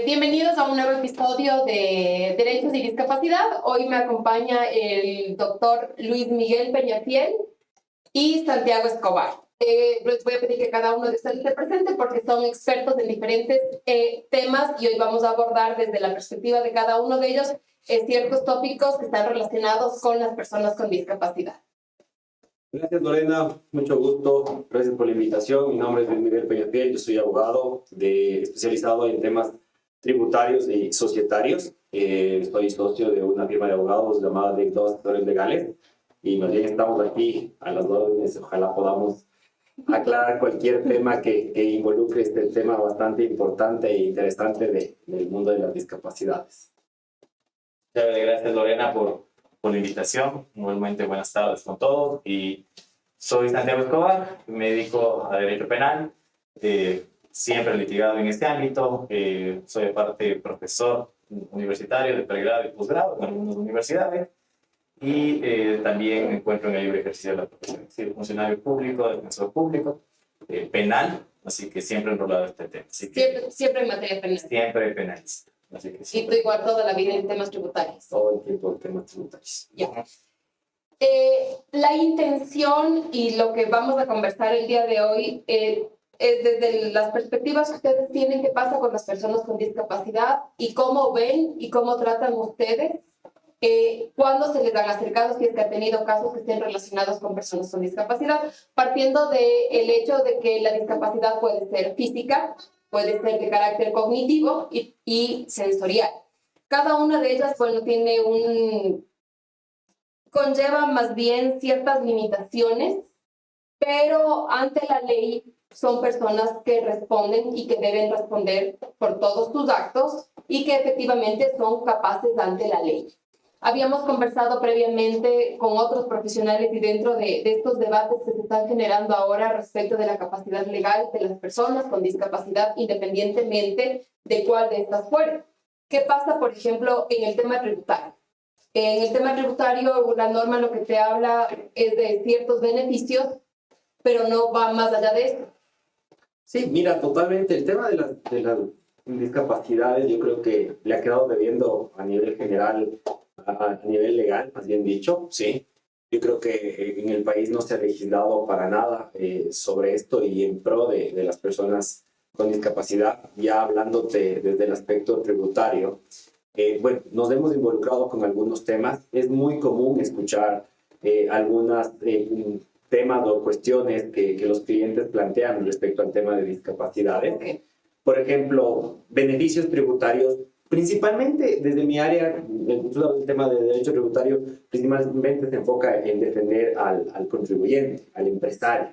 Bienvenidos a un nuevo episodio de Derechos y Discapacidad. Hoy me acompaña el doctor Luis Miguel Peñafiel y Santiago Escobar. Les voy a pedir que cada uno de ustedes se presente porque son expertos en diferentes temas y hoy vamos a abordar desde la perspectiva de cada uno de ellos ciertos tópicos que están relacionados con las personas con discapacidad. Gracias, Lorena. Mucho gusto. Gracias por la invitación. Mi nombre es Luis Miguel Peñafiel. Yo soy abogado especializado en temas tributarios y societarios. Soy socio de una firma de abogados llamada de dos asesores legales y más bien estamos aquí a las órdenes. Ojalá podamos aclarar cualquier tema que involucre este tema bastante importante e interesante del mundo de las discapacidades. Gracias, Lorena, por la invitación. Nuevamente, buenas tardes con todos. Y soy Santiago Escobar, me dedico a Derecho Penal, siempre litigado en este ámbito. Soy aparte profesor universitario de pregrado y posgrado en algunas universidades. Y también me encuentro en el libre ejercicio de la profesión. Soy funcionario público, defensor público, penal, así que siempre enrolado en este tema. Así que Siempre en materia penal. siempre penalista. Así que Y tú igual toda la vida en temas tributarios. Todo el tiempo en temas tributarios. Ya. La intención y lo que vamos a conversar el día de hoy es desde las perspectivas que ustedes tienen, qué pasa con las personas con discapacidad y cómo ven y cómo tratan ustedes cuando se les han acercado, si es que ha tenido casos que estén relacionados con personas con discapacidad, partiendo del hecho de que la discapacidad puede ser física, puede ser de carácter cognitivo y sensorial. Cada una de ellas, bueno, conlleva más bien ciertas limitaciones, pero ante la ley son personas que responden y que deben responder por todos sus actos y que efectivamente son capaces ante la ley. Habíamos conversado previamente con otros profesionales y dentro de estos debates que se están generando ahora respecto de la capacidad legal de las personas con discapacidad, independientemente de cuál de estas fuera. ¿Qué pasa, por ejemplo, en el tema tributario? En el tema tributario, la norma lo que te habla es de ciertos beneficios, pero no va más allá de esto. Sí, mira, totalmente. El tema de las discapacidades yo creo que le ha quedado debiendo a nivel general, a nivel legal, más bien dicho, sí. Yo creo que en el país no se ha legislado para nada sobre esto y en pro de las personas con discapacidad, ya hablándote desde el aspecto tributario. Bueno, nos hemos involucrado con algunos temas. Es muy común escuchar algunos temas o cuestiones que los clientes plantean respecto al tema de discapacidades. Okay. Por ejemplo, beneficios tributarios, principalmente desde mi área, el tema de derecho tributario, principalmente se enfoca en defender al contribuyente, al empresario,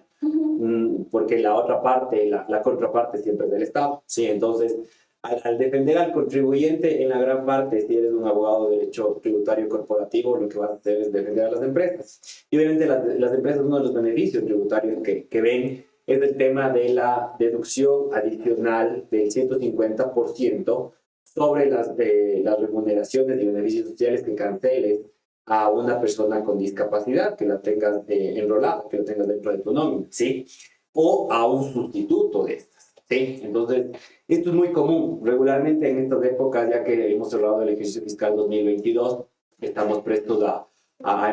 porque la otra parte, la contraparte siempre es del Estado. Sí, entonces, al defender al contribuyente, en la gran parte, si eres un abogado de derecho tributario corporativo, lo que vas a hacer es defender a las empresas. Y obviamente las empresas, uno de los beneficios tributarios que ven es el tema de la deducción adicional del 150% sobre las remuneraciones y beneficios sociales que canceles a una persona con discapacidad, que la tengas enrolada, que la tengas dentro de tu nómina, ¿sí? O a un sustituto de estas, ¿sí? Entonces, esto es muy común. Regularmente en estas épocas, ya que hemos hablado del ejercicio fiscal 2022, estamos prestos a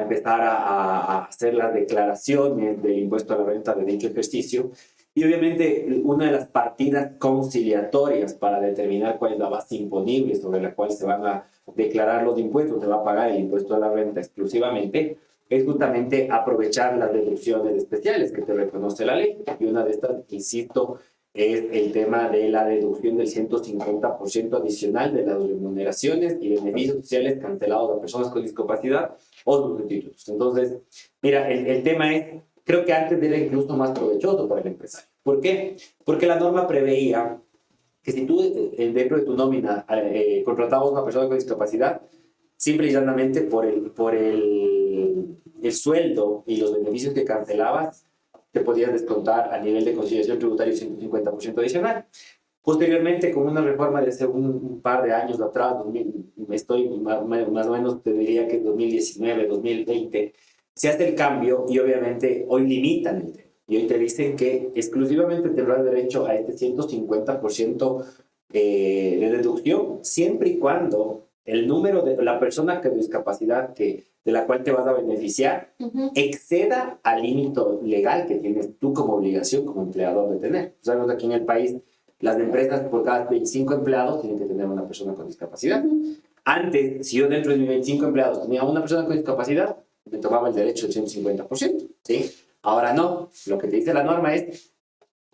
empezar a hacer las declaraciones del impuesto a la renta de dicho ejercicio. Y obviamente una de las partidas conciliatorias para determinar cuál es la base imponible sobre la cual se van a declarar los impuestos, se va a pagar el impuesto a la renta exclusivamente, es justamente aprovechar las deducciones especiales que te reconoce la ley. Y una de estas, insisto, es el tema de la deducción del 150% adicional de las remuneraciones y beneficios sociales cancelados a personas con discapacidad o sus sustitutos. Entonces, mira, el tema es, creo que antes era incluso más provechoso para el empresario. ¿Por qué? Porque la norma preveía que si tú dentro de tu nómina contratabas a una persona con discapacidad, simple y llanamente por el sueldo y los beneficios que cancelabas, te podías descontar a nivel de conciliación tributaria 150% adicional. Posteriormente, con una reforma de hace un par de años atrás, más o menos te diría que 2019, 2020, se hace el cambio y obviamente hoy limitan el tema. Y hoy te dicen que exclusivamente tendrás derecho a este 150% de deducción, siempre y cuando el número de la persona con discapacidad de la cual te vas a beneficiar exceda al límite legal que tienes tú como obligación como empleador de tener. Sabemos aquí en el país, las empresas por cada 25 empleados tienen que tener una persona con discapacidad. Antes, si yo dentro de mis 25 empleados tenía una persona con discapacidad, me tomaba el derecho del 150%, ¿sí? Ahora no, lo que te dice la norma es,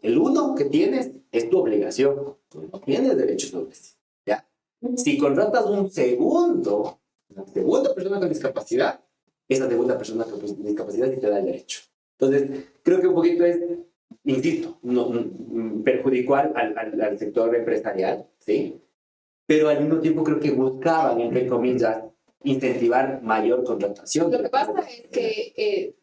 el uno que tienes es tu obligación, tú no tienes derechos dobles, ¿ya? Si contratas una segunda persona con discapacidad, esa segunda persona con discapacidad sí te da el derecho. Entonces, creo que un poquito es, insisto, perjudicial al sector empresarial, ¿sí? Pero al mismo tiempo creo que buscaban, entre comillas, incentivar mayor contratación. Lo que pasa es que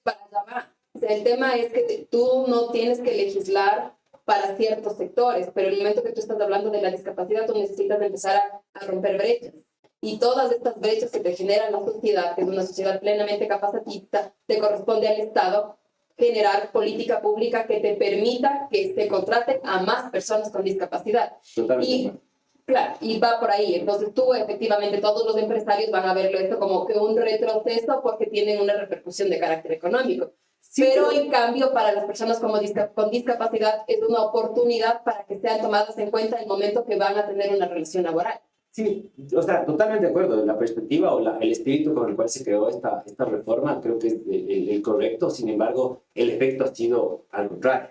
para allá va. O sea, el tema es que tú no tienes que legislar para ciertos sectores, pero el momento que tú estás hablando de la discapacidad, tú necesitas empezar a romper brechas. Y todas estas brechas que te generan la sociedad, que es una sociedad plenamente capacitista, te corresponde al Estado generar política pública que te permita que se contraten a más personas con discapacidad. Totalmente. Claro, y va por ahí. Entonces tú, efectivamente, todos los empresarios van a verlo esto como que un retroceso porque tienen una repercusión de carácter económico. Sí, pero en cambio, para las personas con discapacidad es una oportunidad para que sean tomadas en cuenta en el momento que van a tener una relación laboral. Sí, o sea, totalmente de acuerdo. La perspectiva o el espíritu con el cual se creó esta reforma creo que es el correcto. Sin embargo, el efecto ha sido al contrario.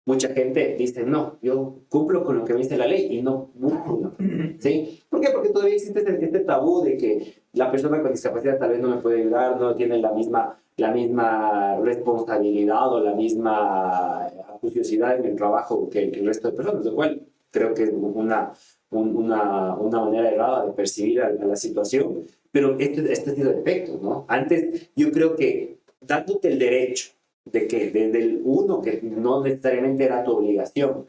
Mucha gente dice, no, yo cumplo con lo que me dice la ley y no cumplo, ¿sí? ¿Por qué? Porque todavía existe este tabú de que la persona con discapacidad tal vez no me puede ayudar, no tiene la misma responsabilidad o la misma acuciosidad en el trabajo que el resto de personas, lo cual creo que es una manera errada de percibir a la situación, pero este ha sido el efecto, ¿no? Antes yo creo que dándote el derecho de que desde el uno, que no necesariamente era tu obligación,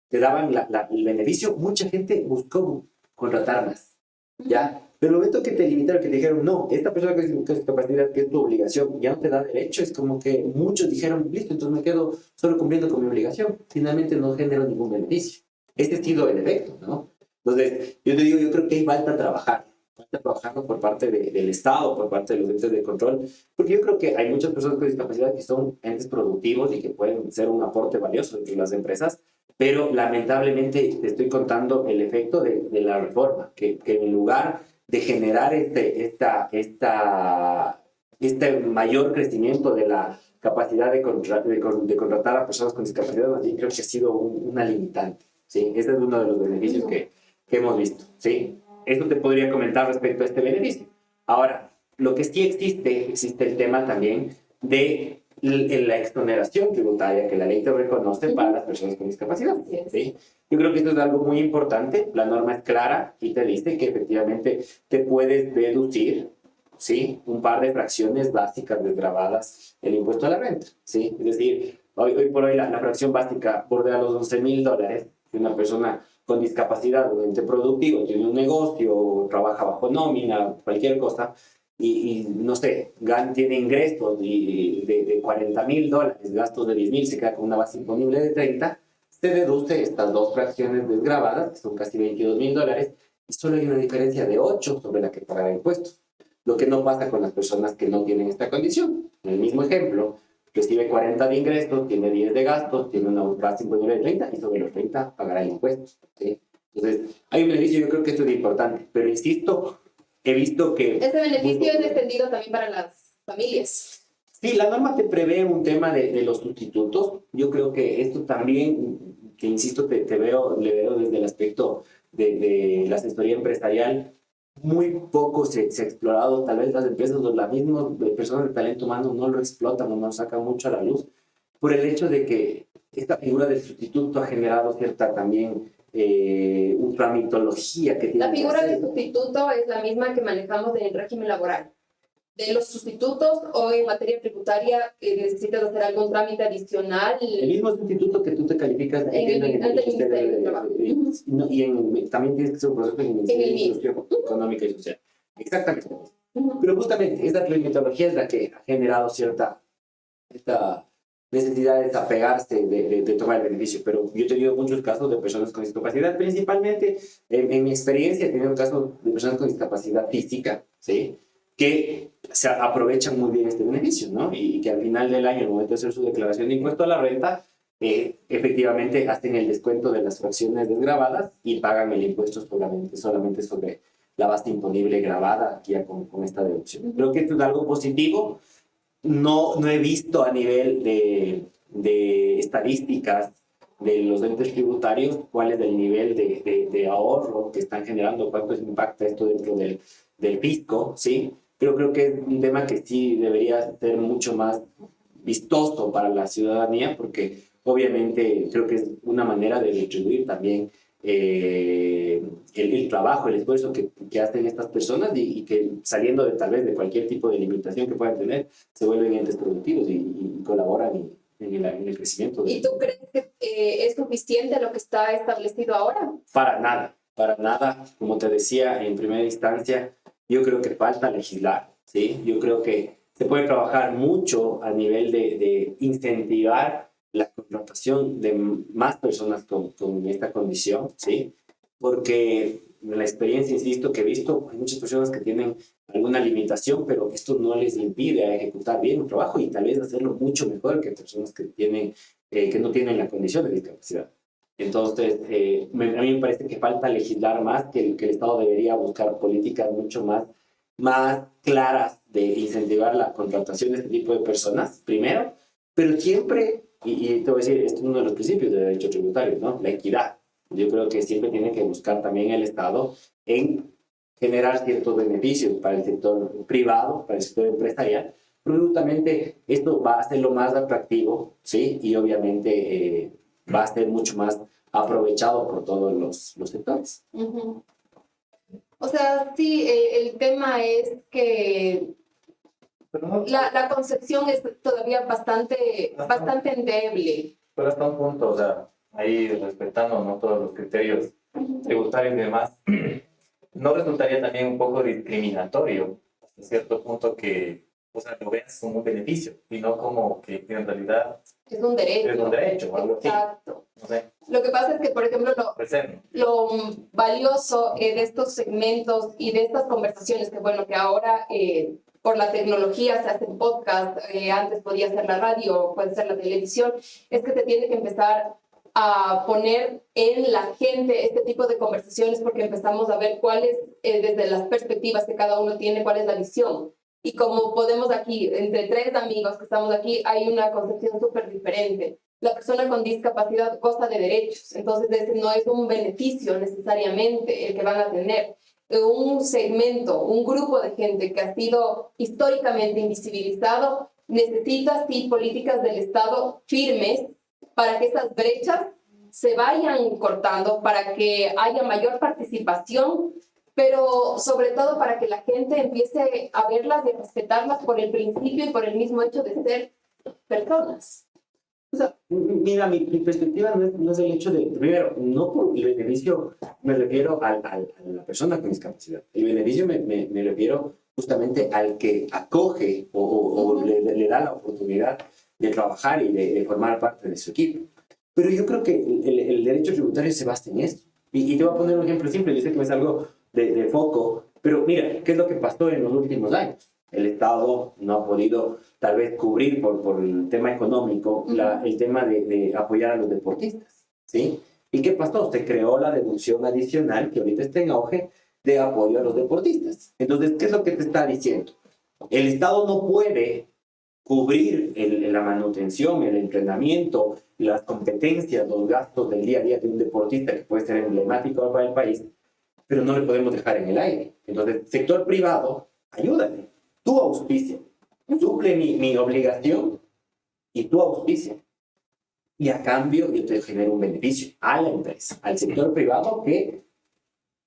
te daban el beneficio, mucha gente buscó contratar más, ¿ya? Pero el momento que te limitaron, que te dijeron, no, esta persona con discapacidad, que es tu obligación, ya no te da derecho, es como que muchos dijeron, listo, entonces me quedo solo cumpliendo con mi obligación, finalmente no genero ningún beneficio. Este ha sido el efecto, ¿no? Entonces, yo te digo, yo creo que hay falta trabajarlo por parte del Estado, por parte de los entes de control, porque yo creo que hay muchas personas con discapacidad que son entes productivos y que pueden ser un aporte valioso entre las empresas, pero lamentablemente te estoy contando el efecto de la reforma, que en lugar de generar este mayor crecimiento de la capacidad de contratar a personas con discapacidad, así creo que ha sido una limitante, ¿sí? Ese es uno de los beneficios que hemos visto, ¿sí? Esto te podría comentar respecto a este beneficio. Ahora, lo que sí existe el tema también de la exoneración tributaria que la ley te reconoce para las personas con discapacidad, ¿sí? Yo creo que esto es algo muy importante. La norma es clara y te dice que efectivamente te puedes deducir, ¿sí?, un par de fracciones básicas desgravadas del impuesto a la renta, ¿sí? Es decir, hoy por hoy la fracción básica bordea los $11,000. Una persona con discapacidad, un ente productivo, tiene un negocio, trabaja bajo nómina, cualquier cosa, y no sé, tiene ingresos de $40,000, gastos de $10,000, se queda con una base imponible de 30, se deduce estas dos fracciones desgravadas, que son casi $22,000, y solo hay una diferencia de 8 sobre la que pagará impuestos. Lo que no pasa con las personas que no tienen esta condición. En el mismo ejemplo, recibe 40 de ingresos, tiene 10 de gastos, tiene una base imponible de 30 y sobre los 30 pagará impuestos, ¿sí? Entonces, hay un beneficio, yo creo que esto es importante, pero insisto, he visto que... Ese beneficio es extendido también para las familias. Sí, la norma te prevé un tema de los sustitutos. Yo creo que esto también, que insisto, le veo desde el aspecto de la asesoría empresarial, muy poco se ha explorado. Tal vez las empresas o las mismas personas de talento humano no lo explotan o no lo sacan mucho a la luz, por el hecho de que esta figura del sustituto ha generado cierta también tramitología que tiene. La figura del sustituto es la misma que manejamos en el régimen laboral. De los sustitutos o en materia tributaria necesitas hacer algún trámite adicional. El mismo sustituto que tú te calificas en el Ministerio de Trabajo. Y también tienes que ser un proceso en el Ministerio de Institución Económica y Social. Exactamente. Pero justamente esta tramitología es la que ha generado cierta necesidad de desapegarse de tomar el beneficio, pero yo he tenido muchos casos de personas con discapacidad, principalmente en mi experiencia he tenido casos de personas con discapacidad física, ¿sí? Que se aprovechan muy bien este beneficio, ¿no? Y que al final del año, al momento de hacer su declaración de impuesto a la renta, efectivamente hacen el descuento de las fracciones desgravadas y pagan el impuesto solamente sobre la base imponible grabada ya con esta deducción. Creo que esto es algo positivo. No he visto a nivel de estadísticas de los entes tributarios cuál es el nivel de ahorro que están generando, cuánto impacta esto dentro del fisco, ¿sí? Pero creo que es un tema que sí debería ser mucho más vistoso para la ciudadanía, porque obviamente creo que es una manera de retribuir también el trabajo, el esfuerzo que hacen estas personas y que saliendo de tal vez de cualquier tipo de limitación que puedan tener, se vuelven entes productivos y colaboran en el crecimiento. ¿Y tú crees que es suficiente lo que está establecido ahora? Para nada. Como te decía en primera instancia, yo creo que falta legislar, ¿sí? Yo creo que se puede trabajar mucho a nivel de incentivar la contratación de más personas con esta condición, ¿sí? Porque en la experiencia, insisto, que he visto, hay muchas personas que tienen alguna limitación, pero esto no les impide ejecutar bien un trabajo y tal vez hacerlo mucho mejor que personas que no tienen la condición de discapacidad. Entonces, a mí me parece que falta legislar más, que el Estado debería buscar políticas mucho más claras de incentivar la contratación de este tipo de personas, primero, pero siempre, y te voy a decir, esto es uno de los principios del derecho tributario, ¿no? La equidad. Yo creo que siempre tiene que buscar también el Estado en generar ciertos beneficios para el sector privado, para el sector empresarial, pero justamente esto va a hacerlo más atractivo, ¿sí? Y obviamente va a ser mucho más aprovechado por todos los sectores. Uh-huh. O sea, sí, el tema es que la concepción es todavía bastante endeble. Pero hasta un punto, o sea, ahí respetando, ¿no?, todos los criterios tributarios y demás, ¿no resultaría también un poco discriminatorio hasta cierto punto que, o sea, lo veas como un beneficio y no como que en realidad es un derecho? Es un derecho, algo así. Exacto. No sé. Lo que pasa es que, por ejemplo, lo valioso de estos segmentos y de estas conversaciones, que bueno, que ahora por la tecnología se hacen podcast, antes podía ser la radio, puede ser la televisión, es que se tiene que empezar a poner en la gente este tipo de conversaciones porque empezamos a ver cuáles, desde las perspectivas que cada uno tiene, cuál es la visión. Y como podemos aquí, entre tres amigos que estamos aquí, hay una concepción súper diferente. La persona con discapacidad goza de derechos, entonces ese no es un beneficio necesariamente el que van a tener. Un segmento, un grupo de gente que ha sido históricamente invisibilizado, necesita sí políticas del Estado firmes para que esas brechas se vayan cortando, para que haya mayor participación, pero sobre todo para que la gente empiece a verlas y a respetarlas por el principio y por el mismo hecho de ser personas. O sea, mira, mi perspectiva no es el hecho de, primero, no por el beneficio me refiero a la persona con discapacidad. El beneficio me refiero justamente al que acoge o le da la oportunidad de trabajar y de formar parte de su equipo. Pero yo creo que el derecho tributario se basa en esto. Y te voy a poner un ejemplo simple, yo sé que me salgo de foco, pero mira, ¿qué es lo que pasó en los últimos años? El Estado no ha podido tal vez cubrir por el tema económico el tema de apoyar a los deportistas, ¿sí? ¿Y qué pasó? Se creó la deducción adicional que ahorita está en auge de apoyo a los deportistas. Entonces, ¿qué es lo que te está diciendo? El Estado no puede cubrir la manutención, el entrenamiento, las competencias, los gastos del día a día de un deportista que puede ser emblemático para el país, pero no le podemos dejar en el aire. Entonces, sector privado, ayúdame. Tú auspicia, suple mi obligación y tú auspicia. Y a cambio yo te genero un beneficio a la empresa, al sector privado que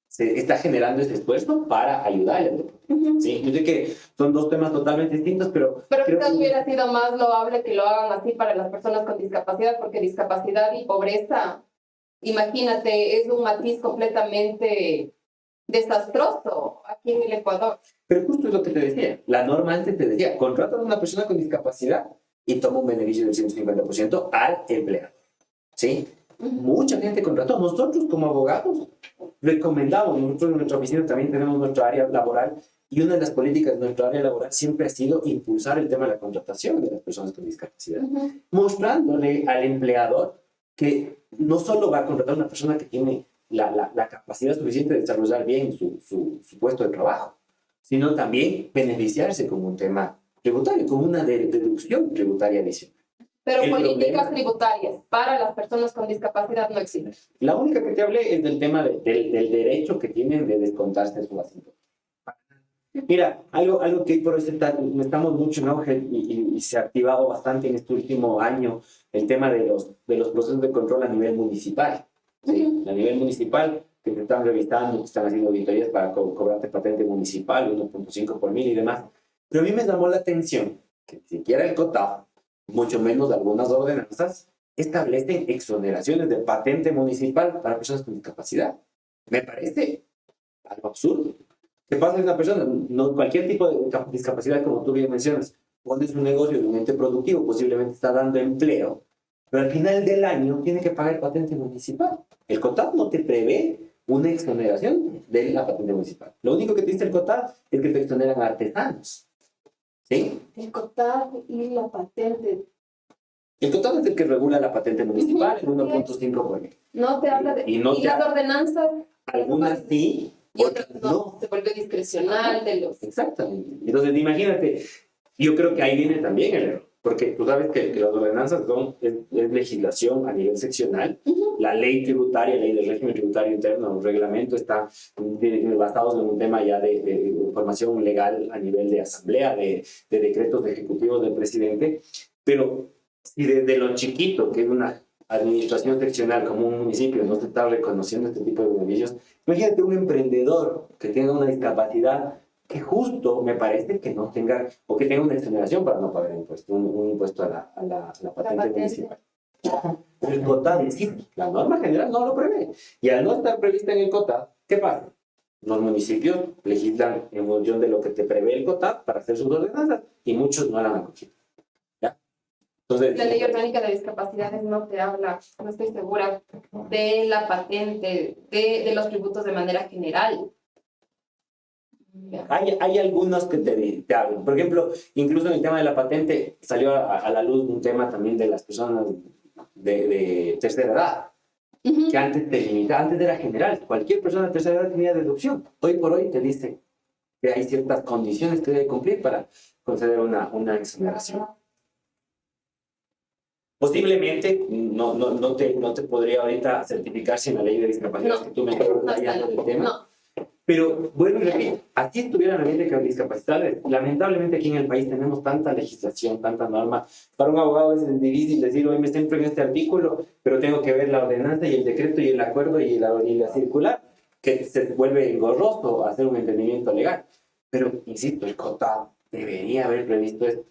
se está generando ese esfuerzo para ayudar al deporte. Sí, yo sé que son dos temas totalmente distintos, pero quizás hubiera sido más loable que lo hagan así para las personas con discapacidad, porque discapacidad y pobreza, imagínate, es un matiz completamente desastroso aquí en el Ecuador. Pero justo es lo que te decía. La norma antes te decía, contratas a una persona con discapacidad y toma un beneficio del 150% al empleador. ¿Sí? Mucha gente contrató. Nosotros como abogados recomendamos, nosotros en nuestra oficina también tenemos nuestra área laboral y una de las políticas de nuestra área laboral siempre ha sido impulsar el tema de la contratación de las personas con discapacidad, mostrándole al empleador que no solo va a contratar a una persona que tiene la capacidad suficiente de desarrollar bien su puesto de trabajo, sino también beneficiarse como un tema tributario, como una deducción tributaria adicional. Pero El políticas problema, tributarias para las personas con discapacidad no existen. la única que te hablé es del tema del derecho que tienen de descontarse su base. Mira, algo que por eso estamos mucho en auge y se ha activado bastante en este último año, el tema de los procesos de control a nivel municipal. ¿Sí? A nivel municipal, que te están revisando, te están haciendo auditorías para cobrarte patente municipal, 1.5 por mil y demás. Pero a mí me llamó la atención que ni siquiera el COTAD, mucho menos algunas ordenanzas, establecen exoneraciones de patente municipal para personas con discapacidad. Me parece algo absurdo. ¿Qué pasa si una persona, no, cualquier tipo de discapacidad, como tú bien mencionas, pones un negocio de un ente productivo, posiblemente está dando empleo, pero al final del año tiene que pagar patente municipal? El COTAD no te prevé una exoneración de la patente municipal. Lo único que te dice el COTAD es que te exoneran a artesanos. ¿Sí? El COTAD y la patente. El COTAD es el que regula la patente municipal en 1.5 por mil. No te habla de... Y no te las habla- ordenanzas... Algunas sí, Y otras otras no. no. Se vuelve discrecional de los... Exactamente. Entonces, imagínate, yo creo que ahí viene también el error, porque tú sabes que las ordenanzas es legislación a nivel seccional. La ley tributaria, ley del régimen tributario interno, un reglamento está basados en un tema ya de formación legal a nivel de asamblea, de decretos ejecutivos del presidente, pero si desde lo chiquito, que es una administración seccional como un municipio, no se está reconociendo este tipo de beneficios, imagínate un emprendedor que tenga una discapacidad que justo me parece que no tenga, o que tenga una exoneración para no pagar impuesto, un impuesto a la patente municipal. El COTAD existe, la norma general no lo prevé. Y al no estar prevista en el COTAD, ¿qué pasa? Los municipios legislan en función de lo que te prevé el COTAD para hacer sus ordenanzas y muchos no la han acogido. ¿Ya? Entonces, La ley orgánica de discapacidades no te habla, no estoy segura, de la patente, de los tributos de manera general. hay algunos que te hablan. Por ejemplo, incluso en el tema de la patente salió a la luz un tema también de las personas de tercera edad, que antes te limitaba, antes era general. Cualquier persona de tercera edad tenía deducción. Hoy por hoy te dice que hay ciertas condiciones que debe cumplir para conceder una exoneración. Posiblemente, no te podría ahorita certificar si en la ley de discapacidad que tú me estás detallando del tema. No. Pero bueno, y repito, así estuviera la ley de discapacidades. Lamentablemente aquí en el país tenemos tanta legislación, tanta norma. Para un abogado es difícil decir, hoy me centro en este artículo, pero tengo que ver la ordenanza y el decreto y el acuerdo y la circular, que se vuelve engorroso hacer un entendimiento legal. Pero, insisto, el COTAD debería haber previsto esto.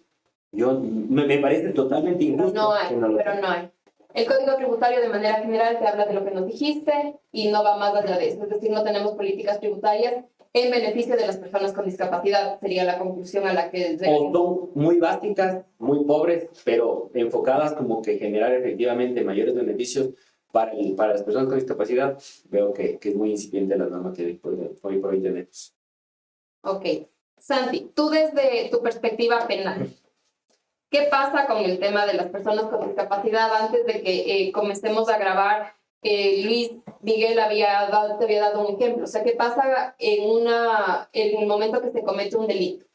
Me parece totalmente injusto. No hay, que no lo pero tenga. no hay. El Código Tributario de manera general te habla de lo que nos dijiste y no va más allá de eso. Es decir, no tenemos políticas tributarias en beneficio de las personas con discapacidad. Sería la conclusión a la que... O son muy básicas, muy pobres, pero enfocadas como que generar efectivamente mayores beneficios para las personas con discapacidad. Veo que es muy incipiente la norma que hoy por hoy tenemos. Ok. Santi, tú desde tu perspectiva penal, ¿qué pasa con el tema de las personas con discapacidad? Antes de que comencemos a grabar, Luis Miguel te había dado un ejemplo. O sea, ¿qué pasa en el momento que se comete un delito?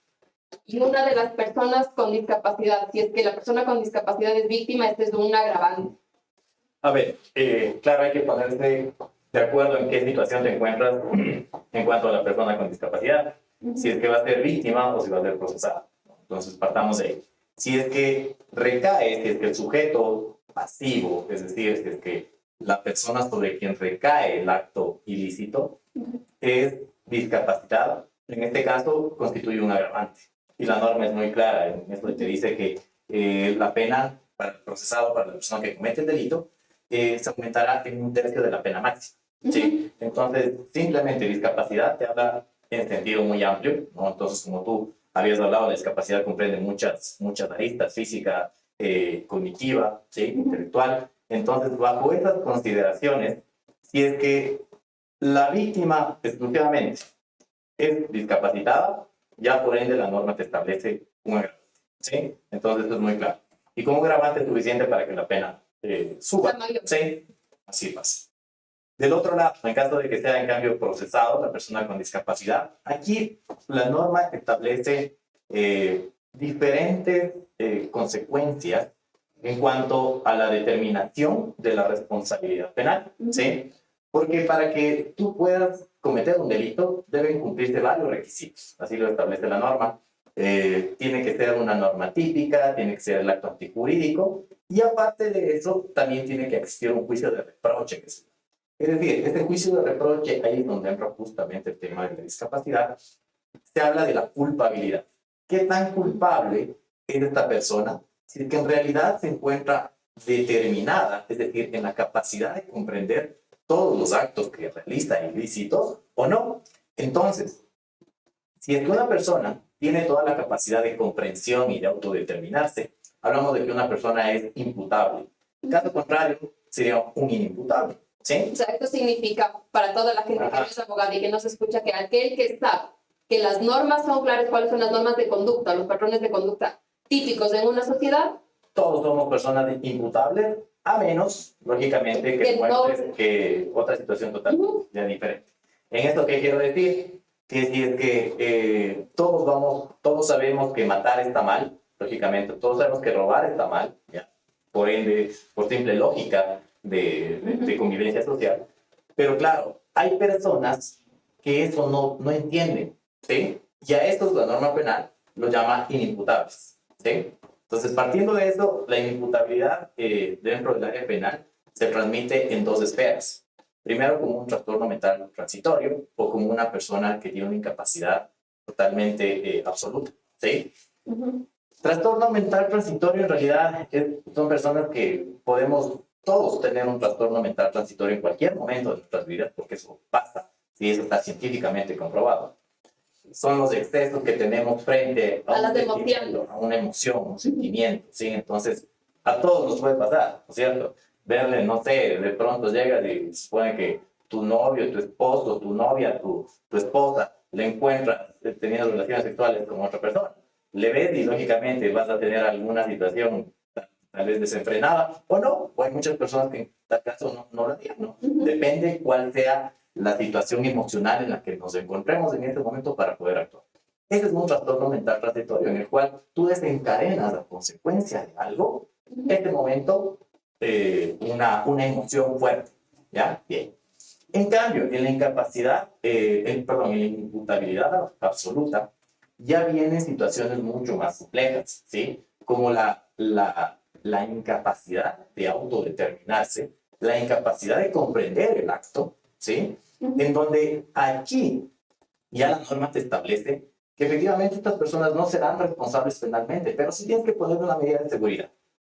Y una de las personas con discapacidad, si es que la persona con discapacidad es víctima, este es un agravante. A ver, claro, hay que ponerse de acuerdo en qué situación te encuentras en cuanto a la persona con discapacidad. Si es que va a ser víctima o si va a ser procesada. Entonces, partamos de ahí. Si es que recae, si es que el sujeto pasivo, es decir, si es que la persona sobre quien recae el acto ilícito es discapacitada, en este caso constituye un agravante. Y la norma es muy clara, en esto te dice que la pena para el procesado, para la persona que comete el delito, se aumentará en 1/3 de la pena máxima. ¿Sí? Entonces, simplemente discapacidad te habla en sentido muy amplio, ¿no? Entonces, como tú habías hablado, la discapacidad comprende muchas aristas: física, cognitiva, ¿sí? Intelectual. Entonces, bajo estas consideraciones, si es que la víctima exclusivamente es discapacitada, ya por ende la norma te establece un agravante, ¿sí? Entonces, esto es muy claro. Y como agravante es suficiente para que la pena suba, ¿sí? Así pasa. Del otro lado, en caso de que sea en cambio procesado la persona con discapacidad, aquí la norma establece diferentes consecuencias en cuanto a la determinación de la responsabilidad penal, ¿sí? Porque para que tú puedas cometer un delito deben cumplirse varios requisitos, así lo establece la norma. Tiene que ser una norma típica, tiene que ser el acto antijurídico, y aparte de eso también tiene que existir un juicio de reproche que se... Es decir, este juicio de reproche, ahí es donde entra justamente el tema de la discapacidad, se habla de la culpabilidad. ¿Qué tan culpable es esta persona? Si es que en realidad se encuentra determinada, es decir, en la capacidad de comprender todos los actos que realiza ilícitos o no. Entonces, si es que una persona tiene toda la capacidad de comprensión y de autodeterminarse, hablamos de que una persona es imputable. En caso contrario, sería un inimputable. ¿Sí? O sea, esto significa para toda la gente que no es abogada y que no se escucha que aquel que sabe que las normas son claras, cuáles son las normas de conducta, los patrones de conducta típicos en una sociedad. Todos somos personas imputables, a menos, lógicamente, que muestres que otra situación totalmente diferente. En esto, ¿qué quiero decir? Que si es que todos sabemos que matar está mal, lógicamente, todos sabemos que robar está mal, ¿ya? Por ende, por simple lógica de convivencia social. Pero claro, hay personas que eso no entienden, ¿sí? Y a estos la norma penal lo llama inimputables, ¿sí? Entonces, partiendo de eso, la inimputabilidad dentro del área penal se transmite en dos esferas. Primero, como un trastorno mental transitorio o como una persona que tiene una incapacidad totalmente absoluta, ¿sí? Trastorno mental transitorio en realidad son personas que podemos todos tener un trastorno mental transitorio en cualquier momento de nuestras vidas, porque eso pasa, y eso está científicamente comprobado. Son los excesos que tenemos frente a una emoción, un sentimiento, ¿sí? Entonces, a todos nos puede pasar, ¿no es cierto? Verle, no sé, de pronto llegas y se supone que tu novio, tu esposo, tu novia, tu esposa, le encuentras teniendo relaciones sexuales con otra persona. Le ves y lógicamente vas a tener alguna situación tal vez desenfrenada o no, o hay muchas personas que en tal caso no lo harían, ¿no? Depende cuál sea la situación emocional en la que nos encontremos en este momento para poder actuar. Ese es un trastorno mental transitorio en el cual tú desencadenas a consecuencia de algo, en este momento, una emoción fuerte, ¿ya? Bien. En cambio, en la incapacidad, en la imputabilidad absoluta, ya vienen situaciones mucho más complejas, ¿sí? Como la incapacidad de autodeterminarse, la incapacidad de comprender el acto, ¿sí? En donde aquí ya la norma te establece que efectivamente estas personas no serán responsables penalmente, pero sí tienes que poner una medida de seguridad.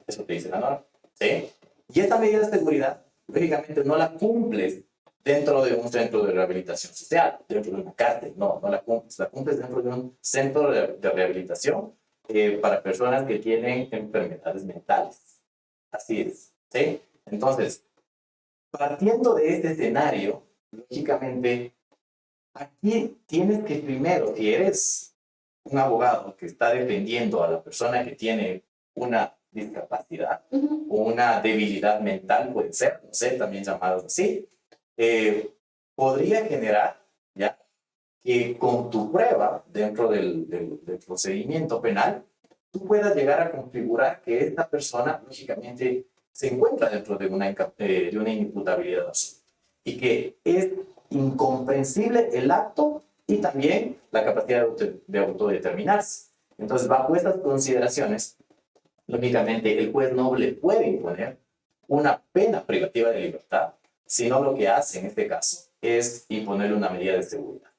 Eso te dice la norma, ¿sí? Y esta medida de seguridad, lógicamente, no la cumples dentro de un centro de rehabilitación social, dentro de una cárcel, no la cumples dentro de un centro de rehabilitación para personas que tienen enfermedades mentales. Así es, ¿sí? Entonces, partiendo de este escenario, lógicamente, aquí tienes que primero, si eres un abogado que está defendiendo a la persona que tiene una discapacidad o una debilidad mental, puede ser, no sé, también llamados así, podría generar, ¿ya?, que con tu prueba dentro del procedimiento penal, tú puedas llegar a configurar que esta persona, lógicamente, se encuentra dentro de una inimputabilidad absoluta y que es incomprensible el acto y también la capacidad de autodeterminarse. Entonces, bajo estas consideraciones, lógicamente, el juez no le puede imponer una pena privativa de libertad, sino lo que hace en este caso es imponerle una medida de seguridad.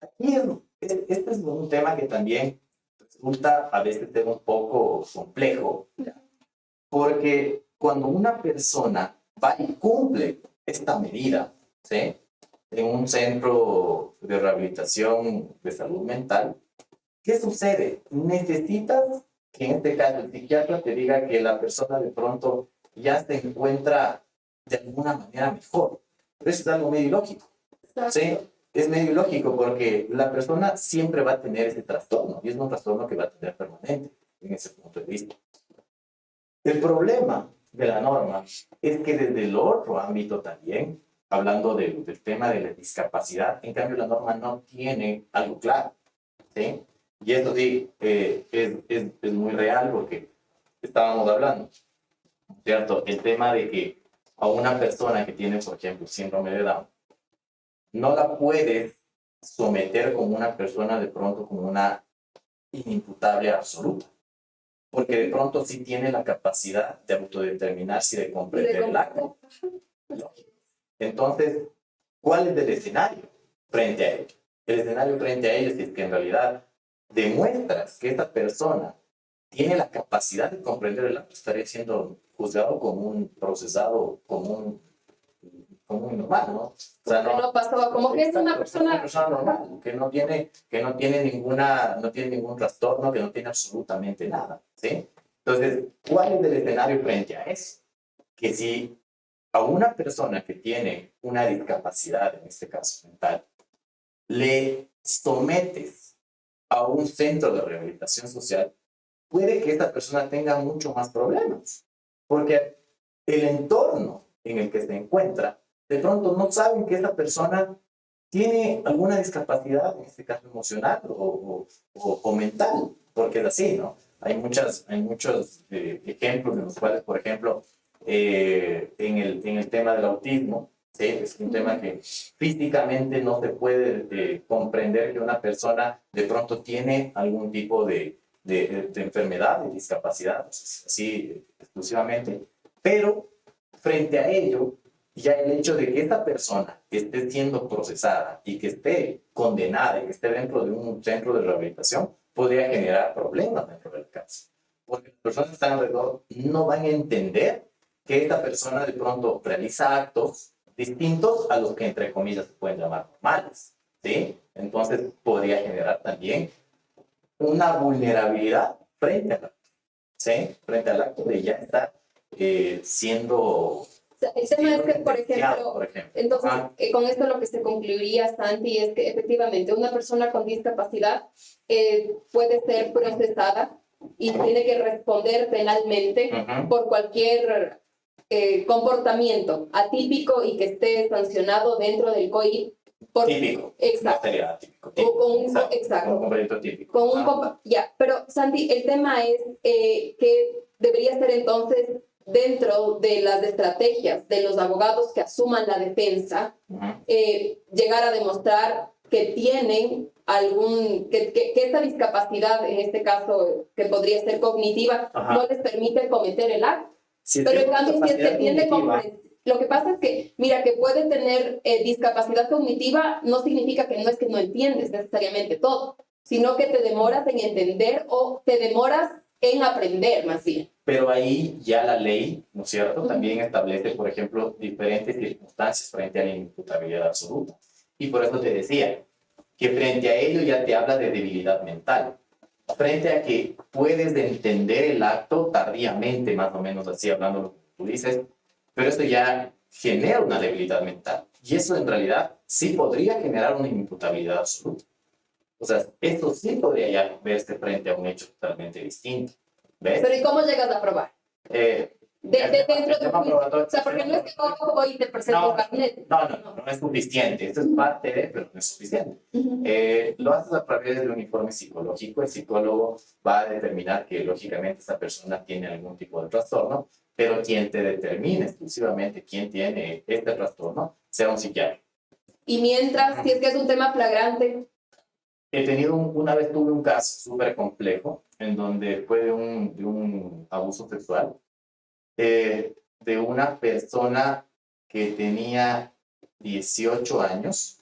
Aquí este es un tema que también resulta a veces ser un poco complejo, ¿ya? Porque cuando una persona va y cumple esta medida, ¿sí?, en un centro de rehabilitación de salud mental, ¿qué sucede? Necesitas que en este caso el psiquiatra te diga que la persona de pronto ya se encuentra de alguna manera mejor. Pero eso es algo medio ilógico. ¿Sí? Es medio ilógico porque la persona siempre va a tener ese trastorno y es un trastorno que va a tener permanente en ese punto de vista. El problema de la norma es que desde el otro ámbito también, hablando del tema de la discapacidad, en cambio la norma no tiene algo claro, ¿sí? Y esto sí es muy real porque estábamos hablando, ¿cierto? El tema de que a una persona que tiene, por ejemplo, síndrome de Down, no la puedes someter como una persona de pronto como una inimputable absoluta, porque de pronto sí tiene la capacidad de autodeterminarse y de comprender el acto. Entonces, ¿cuál es el escenario frente a ello? El escenario frente a ello es que en realidad demuestras que esta persona tiene la capacidad de comprender el acto, estaría siendo juzgado como un procesado, como un normal, ¿no? O sea, no pasó, como que es una persona normal, que no tiene ningún trastorno, que no tiene absolutamente nada, ¿sí? Entonces, ¿cuál es el escenario frente a eso? Que si a una persona que tiene una discapacidad, en este caso mental, le sometes a un centro de rehabilitación social, puede que esta persona tenga mucho más problemas, porque el entorno en el que se encuentra, de pronto no saben que esta persona tiene alguna discapacidad, en este caso emocional o mental, porque es así, ¿no? Hay muchos ejemplos en los cuales, por ejemplo, en el tema del autismo, ¿sí? Es un tema que físicamente no se puede comprender que una persona de pronto tiene algún tipo de enfermedad, de discapacidad, así exclusivamente, pero frente a ello, ya el hecho de que esta persona esté siendo procesada y que esté condenada y que esté dentro de un centro de rehabilitación podría generar problemas dentro del caso. Porque las personas que están alrededor no van a entender que esta persona de pronto realiza actos distintos a los que entre comillas se pueden llamar normales, ¿sí? Entonces podría generar también una vulnerabilidad frente al acto, ¿sí? Frente al acto de ya estar siendo... El tema es que, por ejemplo, entonces, con esto lo que se concluiría, Santi, es que efectivamente una persona con discapacidad puede ser procesada y tiene que responder penalmente por cualquier comportamiento atípico y que esté sancionado dentro del COI. Típico. Exacto. No sería típico. Exacto. Un comportamiento típico. Ya, pero Santi, el tema es que debería ser entonces dentro de las estrategias de los abogados que asuman la defensa, llegar a demostrar que tienen que esta discapacidad, en este caso que podría ser cognitiva, no les permite cometer el acto. Si pero en cambio, si es que tiene comprensión, lo que pasa es que, mira, que puede tener discapacidad cognitiva no significa que no es que no entiendes necesariamente todo, sino que te demoras en entender o te demoras en aprender, más bien. Pero ahí ya la ley, ¿no es cierto?, también establece, por ejemplo, diferentes circunstancias frente a la inimputabilidad absoluta. Y por eso te decía que frente a ello ya te habla de debilidad mental. Frente a que puedes entender el acto tardíamente, más o menos así, hablando lo que tú dices, pero esto ya genera una debilidad mental. Y eso en realidad sí podría generar una inimputabilidad absoluta. O sea, esto sí podría ya verse frente a un hecho totalmente distinto. ¿Ves? Pero ¿y cómo llegas a probar? Dentro de un juicio. O sea, porque no es que voy y te presento un carnet. No es suficiente. Esto es parte de, pero no es suficiente. Lo haces a través de un informe psicológico. El psicólogo va a determinar que, lógicamente, esta persona tiene algún tipo de trastorno, pero quien te determine exclusivamente quién tiene este trastorno será un psiquiatra. Y mientras, si es que es un tema flagrante. Una vez tuve un caso súper complejo en donde fue de un abuso sexual de una persona que tenía 18 años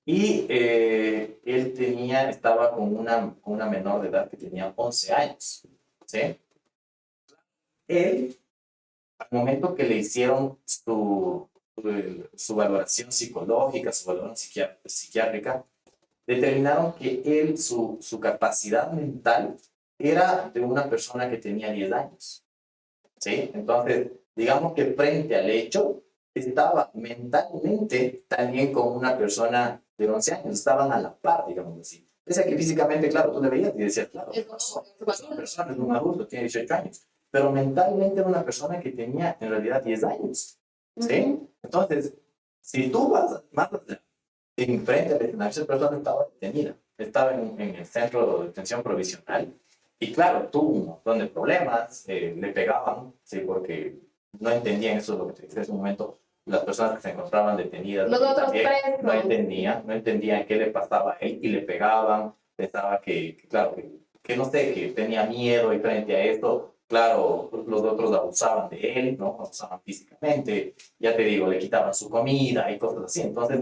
y él estaba con una menor de edad que tenía 11 años, ¿sí? Él, al momento que le hicieron su valoración psicológica, su valoración psiquiátrica, determinaron que él, su capacidad mental era de una persona que tenía 10 años. ¿Sí? Entonces, digamos que frente al hecho, estaba mentalmente también como una persona de 11 años, estaban a la par, digamos así. Pese a que físicamente, claro, tú le veías y decías, claro, es una persona, es un adulto, tiene 18 años, pero mentalmente era una persona que tenía en realidad 10 años. ¿Sí? Entonces, si tú vas más allá, enfrente al escenario, esa persona estaba detenida, estaba en el centro de detención provisional y claro, tuvo un montón de problemas, le pegaban, ¿sí? Porque no entendían, eso es lo que te dije en ese momento, las personas que se encontraban detenidas Los otros también presos. no entendían qué le pasaba a él y le pegaban, pensaba claro, que no sé, que tenía miedo y frente a esto, claro, los otros abusaban de él, ¿no? Abusaban físicamente, ya te digo, le quitaban su comida y cosas así. Entonces,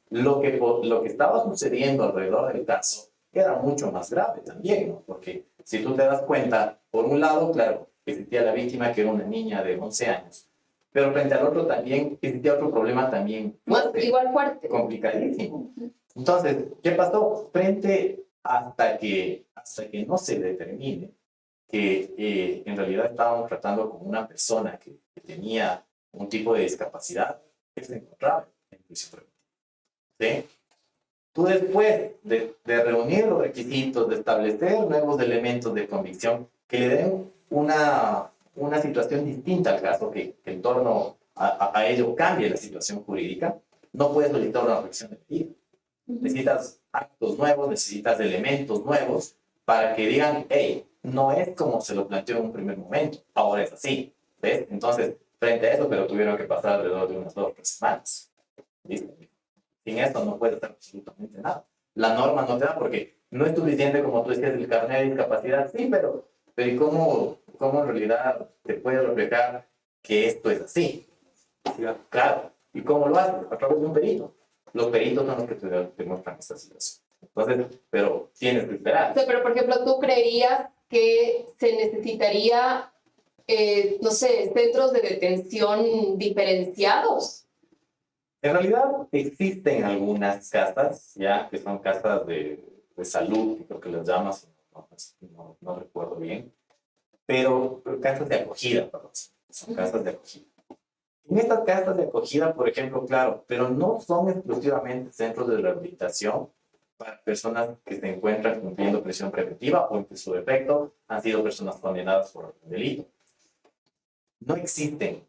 lo que estaba sucediendo alrededor del caso era mucho más grave también, ¿no? Porque si tú te das cuenta, por un lado, claro, existía la víctima que era una niña de 11 años, pero frente al otro también existía otro problema también fuerte, Igual fuerte. complicadísimo. Entonces, ¿qué pasó? Hasta que no se determine que en realidad estábamos tratando con una persona que tenía un tipo de discapacidad, que se encontraba en prisión preventiva. ¿Sí? Tú después de reunir los requisitos, de establecer nuevos elementos de convicción que le den una situación distinta al caso, que en torno a ello cambie la situación jurídica, no puedes solicitar una revisión de medida. Necesitas actos nuevos, necesitas elementos nuevos para que digan, hey, no es como se lo planteó en un primer momento, ahora es así. ¿Ves? Entonces, frente a eso, pero tuvieron que pasar alrededor de unas 2 o 3 semanas. ¿Listo? Sin esto no puedes hacer absolutamente nada. La norma no te da porque no es suficiente, como tú decías, el carnet de discapacidad, sí, pero ¿y cómo en realidad te puede reflejar que esto es así? Claro. ¿Y cómo lo haces? A través de un perito. Los peritos son los que te muestran esta situación. Entonces, pero tienes que esperar. O sea, pero por ejemplo, ¿tú creerías que se necesitaría, no sé, centros de detención diferenciados? En realidad existen algunas casas, ya que son casas de salud, creo que les llamas, no recuerdo bien, pero casas de acogida, perdón, son casas de acogida. En estas casas de acogida, por ejemplo, claro, pero no son exclusivamente centros de rehabilitación para personas que se encuentran cumpliendo prisión preventiva o en su defecto han sido personas condenadas por algún delito. No existen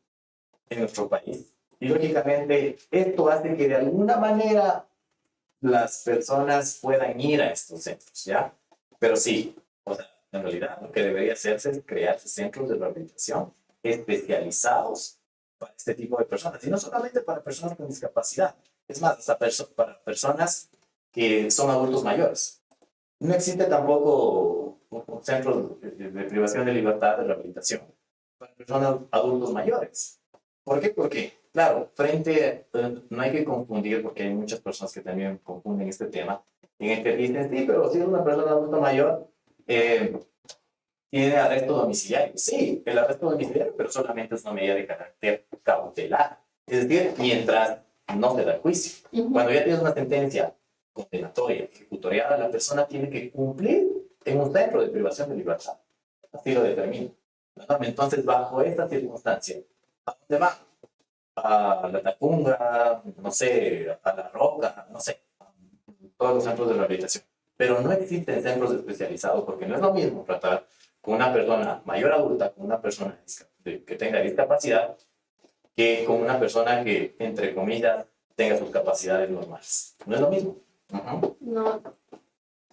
en nuestro país. Y lógicamente esto hace que de alguna manera las personas puedan ir a estos centros, ¿ya? Pero sí, o sea, en realidad lo que debería hacerse es crearse centros de rehabilitación especializados para este tipo de personas, y no solamente para personas con discapacidad, es más, hasta para personas que son adultos mayores. No existe tampoco un centro de privación de libertad de rehabilitación para personas adultos mayores. ¿Por qué? Porque, claro, no hay que confundir, porque hay muchas personas que también confunden este tema, en el que dicen, sí, pero si es una persona adulta mayor, tiene arresto domiciliario. Sí, el arresto domiciliario, pero solamente es una medida de carácter cautelar. Es decir, mientras no se da juicio. Cuando ya tienes una sentencia condenatoria, ejecutoriada, la persona tiene que cumplir en un centro de privación de libertad. Así lo determina la norma. Entonces, bajo esta circunstancia, ¿a dónde va? A la Tacunga, no sé, a La Roca, no sé, todos los centros de rehabilitación. Pero no existen centros especializados porque no es lo mismo tratar con una persona mayor adulta, con una persona que tenga discapacidad, que con una persona que, entre comillas, tenga sus capacidades normales. No es lo mismo. No.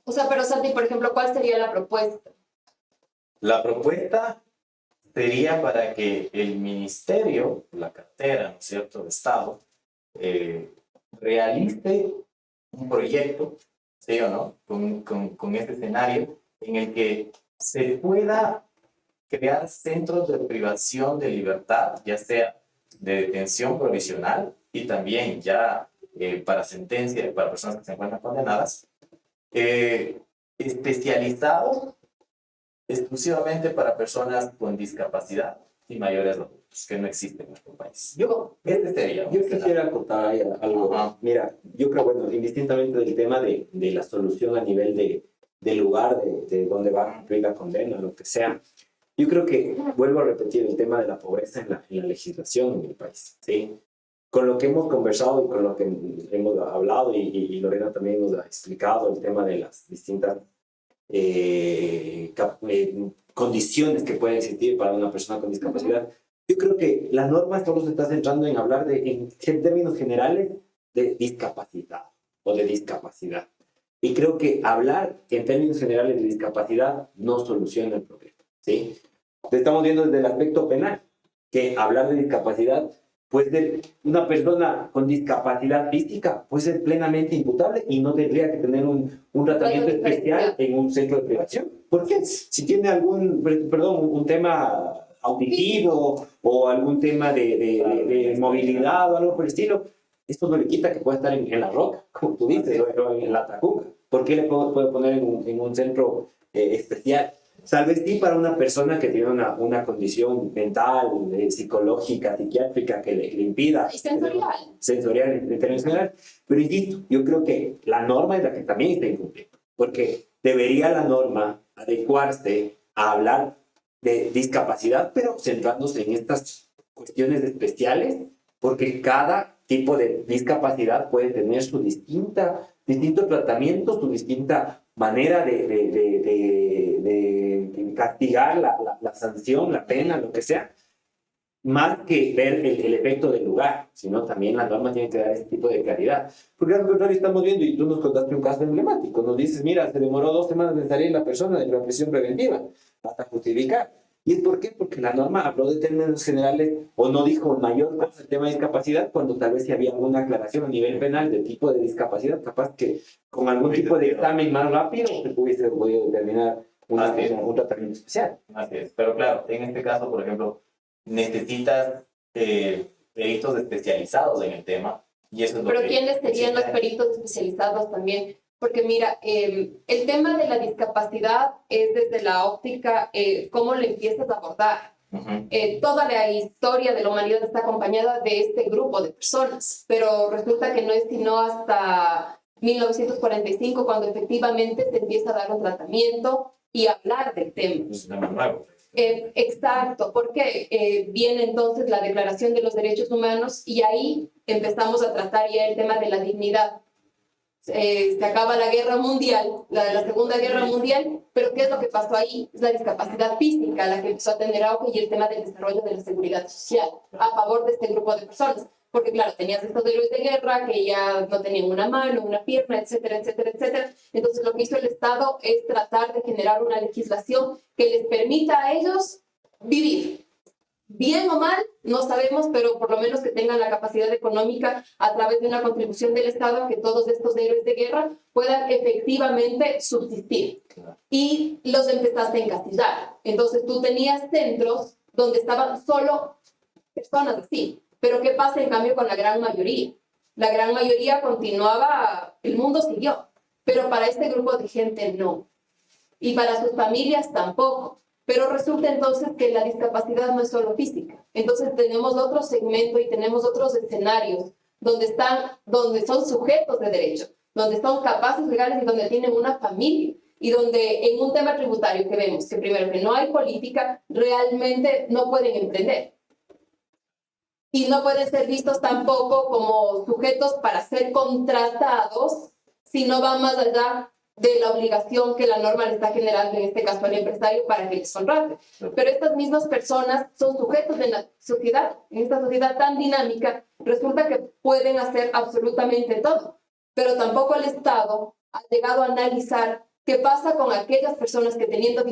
O sea, pero Santi, por ejemplo, ¿cuál sería la propuesta? La propuesta sería para que el ministerio, la cartera, ¿no es cierto?, de Estado, realice un proyecto, ¿sí o no?, con este escenario en el que se pueda crear centros de privación de libertad, ya sea de detención provisional y también ya para sentencia, para personas que se encuentran condenadas, especializados exclusivamente para personas con discapacidad y mayores adultos, que no existen en nuestro país. Este sería. Yo quisiera acotar ahí algo. Mira, yo creo, bueno, indistintamente del tema de la solución a nivel del lugar de donde van a cumplir la condena, lo que sea. Yo creo que, vuelvo a repetir, el tema de la pobreza en la legislación en el país, ¿sí? Con lo que hemos conversado y con lo que hemos hablado, y Lorena también nos ha explicado el tema de las distintas condiciones que pueden existir para una persona con discapacidad, yo creo que la norma solo se está centrando en hablar en términos generales de discapacidad o de discapacidad. Y creo que hablar en términos generales de discapacidad no soluciona el problema, ¿sí? Estamos viendo desde el aspecto penal, que hablar de discapacidad puede ser una persona con discapacidad física, puede ser plenamente imputable y no tendría que tener un tratamiento especial en un centro de privación. ¿Por qué? Si tiene un tema auditivo o algún tema de movilidad o algo por el estilo, esto no le quita que pueda estar en la roca, como tú dices, o en la Tacunga. ¿Por qué le puede poner en un centro especial? Tal vez sí para una persona que tiene una condición mental, psicológica, psiquiátrica que le impida. Y sensorial. Sensorial en términos generales. Pero insisto, yo creo que la norma es la que también está incumpliendo. Porque debería la norma adecuarse a hablar de discapacidad, pero centrándose en estas cuestiones especiales, porque cada tipo de discapacidad puede tener su distinto tratamiento, su distinta manera de castigar la sanción, la pena, lo que sea, más que ver el efecto del lugar, sino también la norma tiene que dar ese tipo de claridad. Porque al contrario estamos viendo, y tú nos contaste un caso emblemático, nos dices, mira, se demoró 2 semanas en salir la persona de la prisión preventiva, hasta justificar. ¿Y es por qué? Porque la norma habló de términos generales o no dijo mayor cosa el tema de discapacidad, cuando tal vez si había alguna aclaración a nivel penal de tipo de discapacidad, capaz que con algún tipo de examen más rápido se pudiese podido determinar un tratamiento especial. Así es, pero claro, en este caso, por ejemplo, necesitas peritos especializados en el tema, y eso es lo Pero que ¿quiénes serían los necesita. peritos especializados también? Porque mira, el tema de la discapacidad es desde la óptica, cómo lo empiezas a abordar. Ujú. Toda la historia de la humanidad está acompañada de este grupo de personas, pero resulta que no es sino hasta 1945 cuando efectivamente se empieza a dar un tratamiento y hablar del tema. Es un tema nuevo. Exacto, porque viene entonces la Declaración de los Derechos Humanos y ahí empezamos a tratar ya el tema de la dignidad. Se acaba la guerra mundial, la Segunda Guerra Mundial, pero ¿qué es lo que pasó ahí? Es la discapacidad física la que empezó a tener auge y el tema del desarrollo de la seguridad social a favor de este grupo de personas. Porque claro, tenías estos héroes de guerra que ya no tenían una mano, una pierna, etcétera, etcétera, etcétera. Entonces lo que hizo el Estado es tratar de generar una legislación que les permita a ellos vivir. Bien o mal, no sabemos, pero por lo menos que tengan la capacidad económica a través de una contribución del Estado que todos estos héroes de guerra puedan efectivamente subsistir. Y los empezaste a encasillar. Entonces tú tenías centros donde estaban solo personas así. Pero ¿qué pasa en cambio con la gran mayoría? La gran mayoría continuaba, el mundo siguió, pero para este grupo de gente no. Y para sus familias tampoco. Pero resulta entonces que la discapacidad no es solo física. Entonces tenemos otro segmento y tenemos otros escenarios donde son sujetos de derecho, donde son capaces legales y donde tienen una familia. Y donde en un tema tributario que vemos que primero que no hay política, realmente no pueden emprender. Y no pueden ser vistos tampoco como sujetos para ser contratados si no van más allá de la obligación que la norma le está generando, en este caso al empresario, para que les contrate. Pero estas mismas personas son sujetos de la sociedad. En esta sociedad tan dinámica, resulta que pueden hacer absolutamente todo. Pero tampoco el Estado ha llegado a analizar qué pasa con aquellas personas que teniendo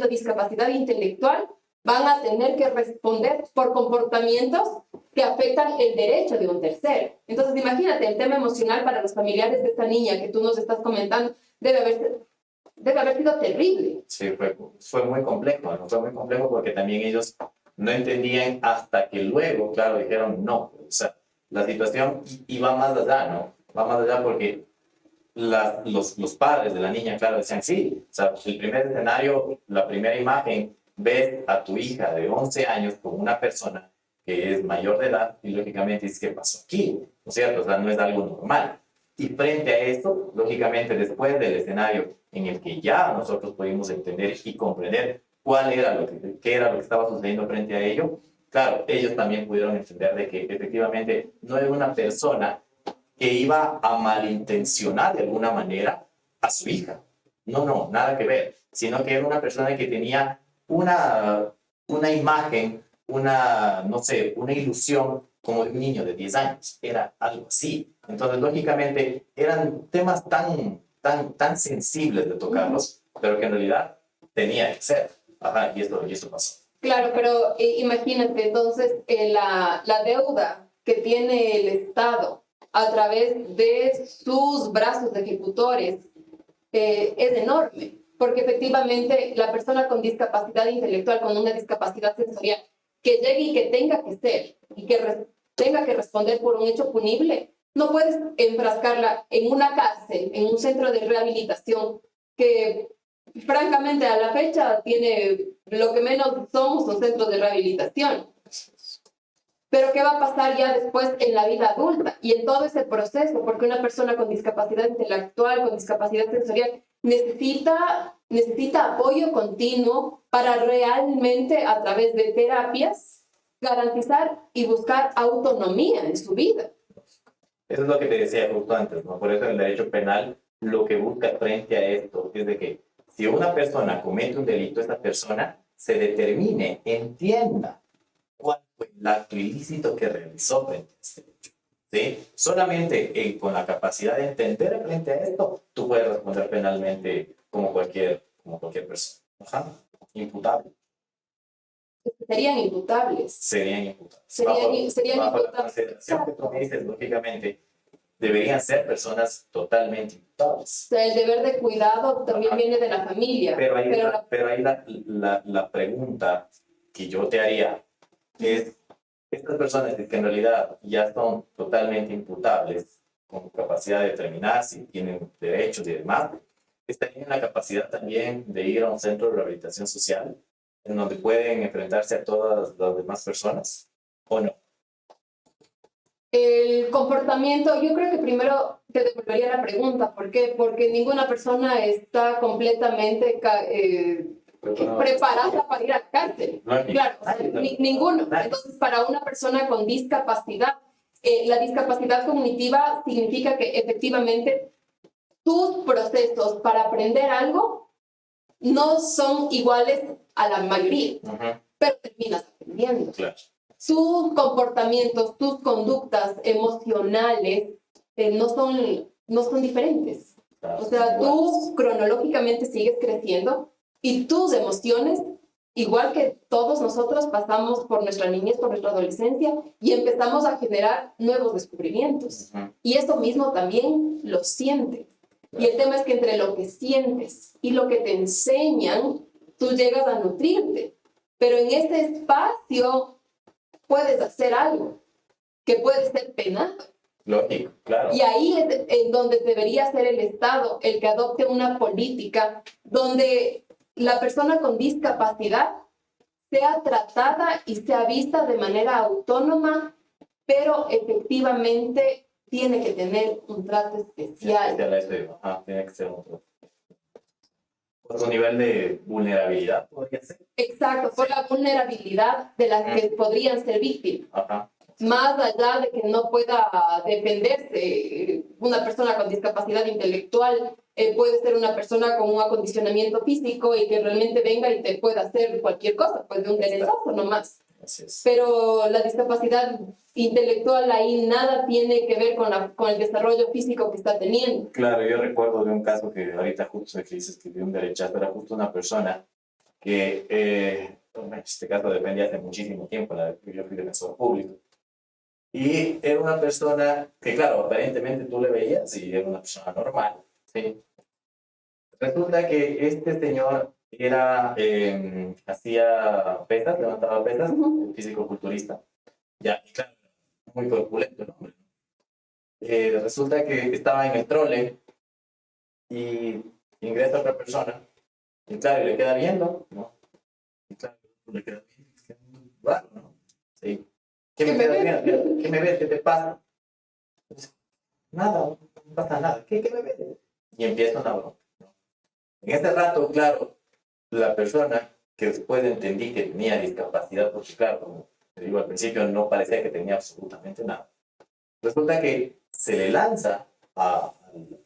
discapacidad intelectual van a tener que responder por comportamientos que afectan el derecho de un tercero. Entonces, imagínate, el tema emocional para los familiares de esta niña que tú nos estás comentando debe haber sido terrible. Sí, fue muy complejo, ¿no? Fue muy complejo porque también ellos no entendían hasta que luego, claro, dijeron no. O sea, la situación iba más allá, ¿no? Va más allá porque los padres de la niña, claro, decían sí. O sea, el primer escenario, la primera imagen, ves a tu hija de 11 años con una persona que es mayor de edad y lógicamente dices, ¿qué pasó aquí? ¿No es cierto? O sea, no es algo normal. Y frente a esto, lógicamente, después del escenario en el que ya nosotros pudimos entender y comprender qué era lo que estaba sucediendo frente a ello, claro, ellos también pudieron entender de que efectivamente no era una persona que iba a malintencionar de alguna manera a su hija. No, no, nada que ver, sino que era una persona que tenía una imagen, no sé, una ilusión como de un niño de 10 años. Era algo así. Entonces, lógicamente, eran temas tan sensibles de tocarlos, pero que en realidad tenía que ser. Ajá, y esto pasó. Claro, pero imagínate, entonces, la deuda que tiene el Estado a través de sus brazos ejecutores es enorme, porque efectivamente la persona con discapacidad intelectual, con una discapacidad sensorial, que llegue y que tenga que ser, y que tenga que responder por un hecho punible, no puedes enfrascarla en una cárcel, en un centro de rehabilitación que francamente a la fecha tiene lo que menos somos un centro de rehabilitación. Pero ¿qué va a pasar ya después en la vida adulta y en todo ese proceso? Porque una persona con discapacidad intelectual, con discapacidad sensorial, necesita apoyo continuo para realmente a través de terapias garantizar y buscar autonomía en su vida. Eso es lo que te decía justo antes, ¿no? Por eso en el derecho penal lo que busca frente a esto es de que si una persona comete un delito, esta persona se determine, entienda cuál fue el acto ilícito que realizó frente a este hecho. ¿Sí? Solamente con la capacidad de entender frente a esto, tú puedes responder penalmente como cualquier persona. Ajá. Imputable. Serían imputables. Serían imputables. Serían bajo la imputables. consideración que tú me dices, lógicamente, deberían ser personas totalmente imputables. O sea, el deber de cuidado también viene de la familia. Pero ahí la pregunta que yo te haría es, estas personas que en realidad ya son totalmente imputables, con capacidad de determinar si tienen derechos y demás, ¿estarían en la capacidad también de ir a un centro de rehabilitación social en donde pueden enfrentarse a todas las demás personas o no? El comportamiento, yo creo que primero te devolvería la pregunta. ¿Por qué? Porque ninguna persona está completamente preparada para ir a la cárcel. Claro, o sea, ninguno. Entonces, para una persona con discapacidad, la discapacidad cognitiva significa que efectivamente tus procesos para aprender algo no son iguales a la mayoría, pero terminas aprendiendo. Claro. Tus comportamientos, tus conductas emocionales no son diferentes. O sea, tú cronológicamente sigues creciendo y tus emociones, igual que todos nosotros, pasamos por nuestra niñez, por nuestra adolescencia y empezamos a generar nuevos descubrimientos. Y eso mismo también lo siente. Y el tema es que entre lo que sientes y lo que te enseñan, tú llegas a nutrirte. Pero en ese espacio puedes hacer algo que puede ser penado. Lógico, claro. Y ahí es en donde debería ser el Estado el que adopte una política donde la persona con discapacidad sea tratada y sea vista de manera autónoma, pero efectivamente tiene que tener un trato especial. Tiene que ser un trato. Por su nivel de vulnerabilidad, podría ser. Exacto, por la vulnerabilidad de la que podrían ser víctimas. Ajá. Más allá de que no pueda defenderse, una persona con discapacidad intelectual puede ser una persona con un acondicionamiento físico y que realmente venga y te pueda hacer cualquier cosa, pues de un derechazo nomás. Así es. Pero la discapacidad intelectual ahí nada tiene que ver con el desarrollo físico que está teniendo. Claro, yo recuerdo de un caso que ahorita justo que dices que dio un derechazo, era justo una persona que, en este caso dependía hace muchísimo tiempo, yo fui defensor público. Y era una persona que, claro, aparentemente tú le veías y era una persona normal, ¿sí? Resulta que este señor hacía pesas, levantaba pesas, físico-culturista. Ya, y claro, muy corpulento, ¿no? Resulta que estaba en el trole y ingresa otra persona y claro, le queda viendo, ¿no? Y claro, le queda viendo, es que es muy raro, ¿no? Sí. ¿Qué me ves? ¿Qué me ves? ¿Qué te pasa? Pues, nada, no pasa nada, ¿qué bebé? Y empieza una broma, ¿no? En este rato, claro, la persona que después entendí que tenía discapacidad, porque claro, como te digo al principio, no parecía que tenía absolutamente nada. Resulta que se le lanza a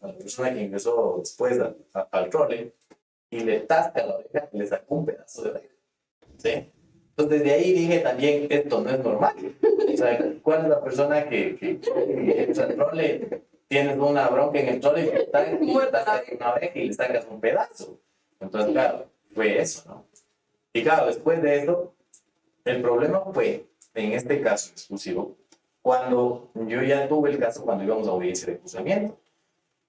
la persona que ingresó después al trole y le tasca la oreja y le sacó un pedazo de oreja. ¿Sí? Entonces de ahí dije también, esto no es normal. O sea, ¿cuál es la persona que entra al trole, tienes una bronca en el trole y te tascas una oreja y le sacas un pedazo? Entonces, claro, fue eso, ¿no? Y claro, después de eso, el problema fue, en este caso exclusivo, cuando yo ya tuve el caso cuando íbamos a audiencia de acusamiento.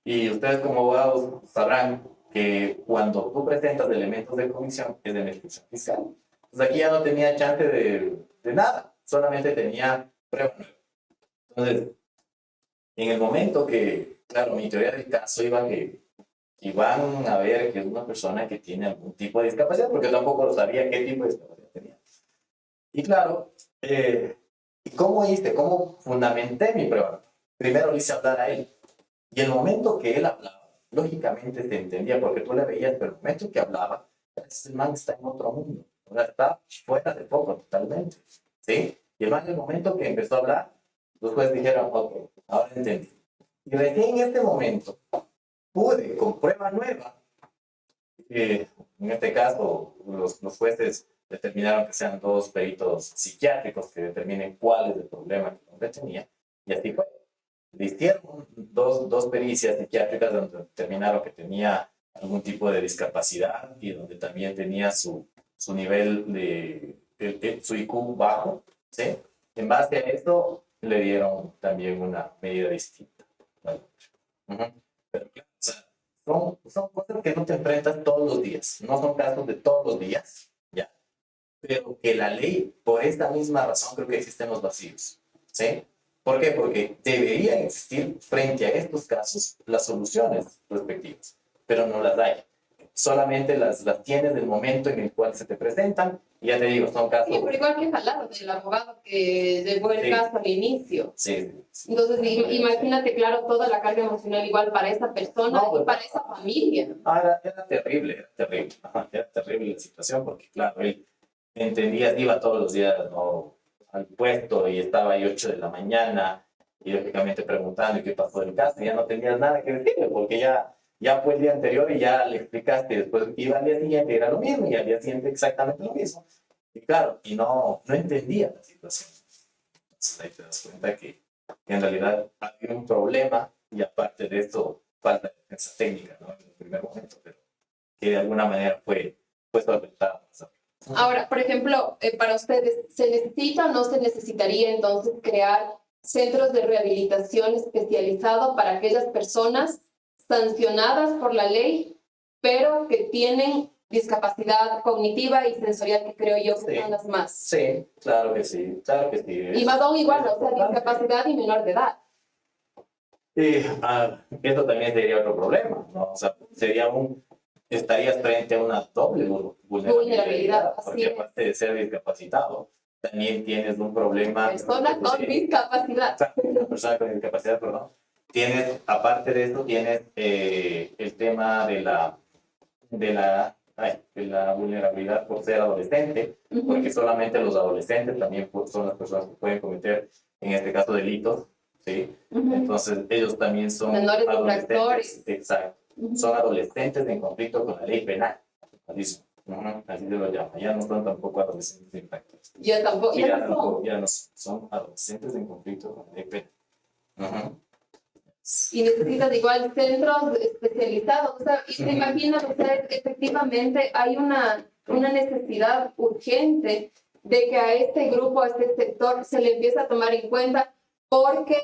Y ustedes como abogados sabrán que cuando tú presentas elementos de comisión es de ejecución fiscal. Entonces aquí ya no tenía chance de nada, solamente tenía prueba nueva. Entonces, en el momento que, claro, mi teoría del caso iba que iban a ver que es una persona que tiene algún tipo de discapacidad, porque tampoco sabía qué tipo de discapacidad tenía. Y claro, ¿cómo hice? ¿Cómo fundamenté mi prueba? Primero le hice hablar a él. Y el momento que él hablaba, lógicamente se entendía, porque tú le veías, pero el momento que hablaba, ese man está en otro mundo. O sea, está fuera de foco totalmente. ¿Sí? Y el man, en el momento que empezó a hablar, los jueces dijeron, ok, ahora entendí. Y recién en este momento, pude, con prueba nueva, en este caso, los jueces determinaron que sean dos peritos psiquiátricos que determinen cuál es el problema que el hombre tenía, y así fue. Le hicieron dos pericias psiquiátricas donde determinaron que tenía algún tipo de discapacidad y donde también tenía su nivel su IQ bajo, ¿sí? En base a esto, le dieron también una medida distinta. Bueno, pero claro, o sea, son cosas que no te enfrentas todos los días, no son casos de todos los días, ¿ya? Pero que la ley, por esta misma razón, creo que existen los vacíos, ¿sí? ¿Por qué? Porque deberían existir frente a estos casos las soluciones respectivas, pero no las hay. Solamente las tienes del momento en el cual se te presentan, y ya te digo, son casos... Sí, pero igual que jalado del abogado que llevó el caso al inicio. Sí. Entonces, imagínate, claro, toda la carga emocional igual para esa persona y para esa familia. Era terrible, era terrible la situación, porque claro, él entendía, iba todos los días, ¿no?, al puesto y estaba ahí 8 de la mañana y lógicamente preguntando qué pasó del caso, y ya no tenías nada que decirle porque ya fue el día anterior y ya le explicaste, después iba al día siguiente, era lo mismo, y al día siguiente exactamente lo mismo. Y claro, y no entendía la situación. Entonces ahí te das cuenta que en realidad había un problema, y aparte de esto, falta de defensa técnica, ¿no?, en el primer momento, pero que de alguna manera fue solventado. Ahora, por ejemplo, para ustedes, ¿se necesita o no se necesitaría entonces crear centros de rehabilitación especializados para aquellas personas sancionadas por la ley, pero que tienen discapacidad cognitiva y sensorial, que creo yo que son las más? Sí, claro que sí, claro que sí. Y más aún igual, o sea, discapacidad y menor de edad. Eso también sería otro problema, ¿no? O sea, estarías frente a una doble vulnerabilidad, porque aparte de ser discapacitado, también tienes un problema... Persona con discapacidad. Una persona con discapacidad, perdón. Aparte de esto, tienes el tema de la vulnerabilidad por ser adolescente, porque solamente los adolescentes también son las personas que pueden cometer, en este caso, delitos, ¿sí? Entonces, ellos también son menores adolescentes. Exacto. Son adolescentes en conflicto con la ley penal. Así se lo llama. Ya no son tampoco adolescentes infractores. Ya tampoco. Ya no son adolescentes en conflicto con la ley penal. Y necesitas igual centros especializados. O sea, y te imaginas, o sea, efectivamente hay una necesidad urgente de que a este grupo, a este sector, se le empiece a tomar en cuenta, porque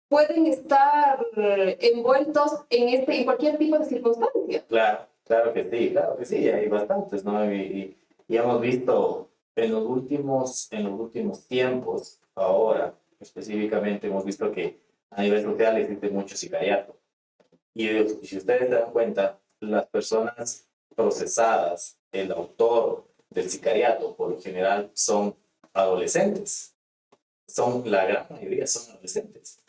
pueden estar envueltos en cualquier tipo de circunstancia. Claro que sí, hay bastantes, ¿no? Y hemos visto en los últimos tiempos, ahora específicamente, hemos visto que a nivel social existe mucho sicariato. Y si ustedes se dan cuenta, las personas procesadas, el autor del sicariato, por lo general, son adolescentes. La gran mayoría son adolescentes.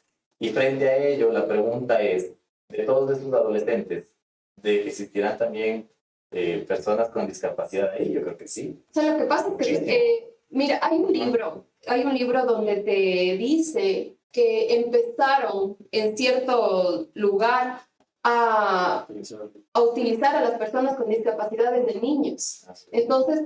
Y frente a ello, la pregunta es, de todos estos adolescentes, ¿de que existirán también personas con discapacidad ahí? Yo creo que sí. O sea, lo que pasa es que, mira, hay un libro donde te dice que empezaron en cierto lugar a utilizar a las personas con discapacidad desde niños. Entonces,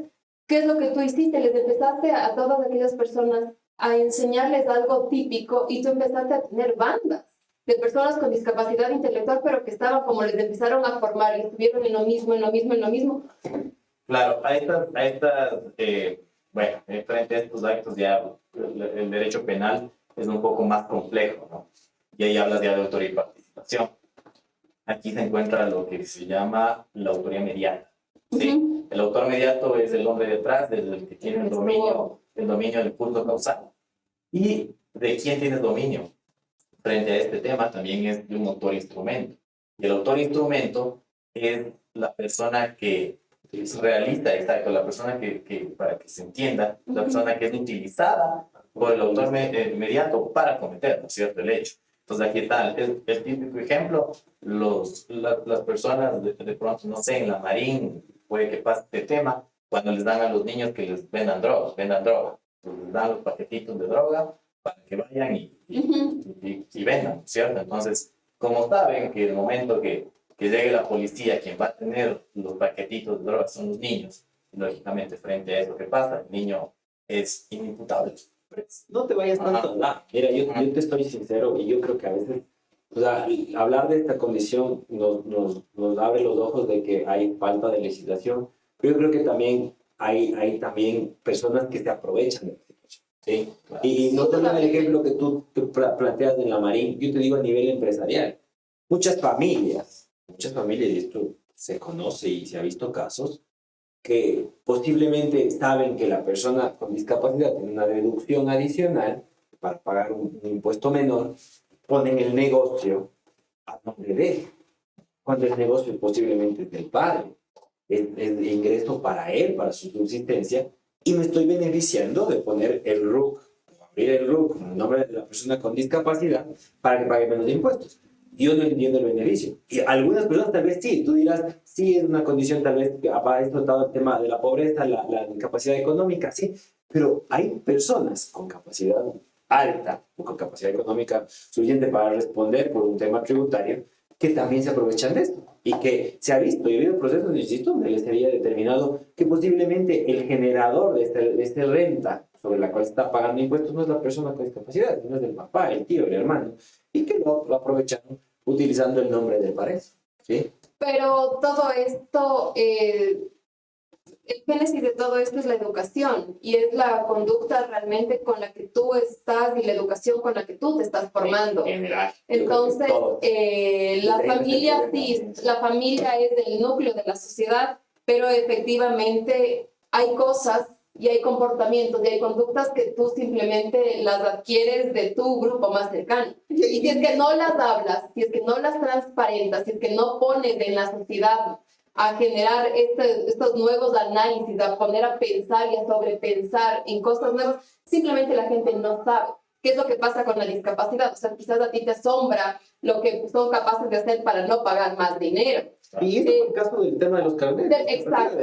¿qué es lo que tú hiciste? Les empezaste a todas aquellas personas a enseñarles algo típico y tú empezaste a tener bandas de personas con discapacidad intelectual, pero que estaban como les empezaron a formar y estuvieron en lo mismo, en lo mismo, en lo mismo. Claro, bueno, frente a estos actos ya el derecho penal es un poco más complejo, ¿no? Y ahí hablas ya de autoría y participación. Aquí se encuentra lo que se llama la autoría mediata. ¿Sí? Uh-huh. El autor mediato es el hombre detrás, es el que tiene el dominio del pulso causal. ¿Y de quién tienes dominio? Frente a este tema también es de un autor-instrumento. Y el autor-instrumento es la persona que realiza, exacto, la persona para que se entienda, la persona que es utilizada por el autor mediato para cometer, ¿no es cierto?, el hecho. Entonces aquí está el típico ejemplo, las personas de pronto, no sé, en la Marín, puede que pase este tema, cuando les dan a los niños que les vendan droga, les dan los paquetitos de droga para que vayan y vendan, ¿cierto? Entonces, como saben que el momento que llegue la policía, quien va a tener los paquetitos de droga son los niños, lógicamente frente a eso que pasa, el niño es inimputable. No te vayas tanto a la... Mira, yo te estoy sincero y yo creo que a veces, o sea, hablar de esta condición nos abre los ojos de que hay falta de legislación, pero yo creo que también hay también personas que se aprovechan de la situación, ¿sí? Claro. Y no solo en el ejemplo que tú planteas en la Marín, yo te digo a nivel empresarial. Muchas familias, y esto se conoce y se ha visto casos, que posiblemente saben que la persona con discapacidad tiene una deducción adicional para pagar un impuesto menor, ponen el negocio a nombre de él, cuando el negocio posiblemente es del padre, es ingreso para él, para su subsistencia, y me estoy beneficiando de poner el RUC, abrir el RUC con el nombre de la persona con discapacidad para que pague menos impuestos. Yo no entiendo el beneficio. Y algunas personas tal vez sí, tú dirás, sí es una condición tal vez que ha explotado el tema de la pobreza, la incapacidad económica, sí, pero hay personas con capacidad alta o con capacidad económica suficiente para responder por un tema tributario que también se aprovechan de esto y que se ha visto y ha habido procesos, insisto, donde les había determinado que posiblemente el generador de esta renta sobre la cual se está pagando impuestos no es la persona con discapacidad, sino es el papá, el tío, el hermano, y que lo aprovecharon utilizando el nombre del parejo, ¿sí? Pero todo esto, el génesis de todo esto es la educación y es la conducta realmente con la que tú estás y la educación con la que tú te estás formando. Entonces, la familia, sí, la familia es el núcleo de la sociedad, pero efectivamente hay cosas y hay comportamientos y hay conductas que tú simplemente las adquieres de tu grupo más cercano. Y si es que no las hablas, si es que no las transparentas, si es que no pones en la sociedad a generar estos nuevos análisis, a poner a pensar y a sobrepensar en cosas nuevas, simplemente la gente no sabe. ¿Qué es lo que pasa con la discapacidad? O sea, quizás a ti te asombra lo que son capaces de hacer para no pagar más dinero. Y esto es el caso del tema de los carnetes. Exacto.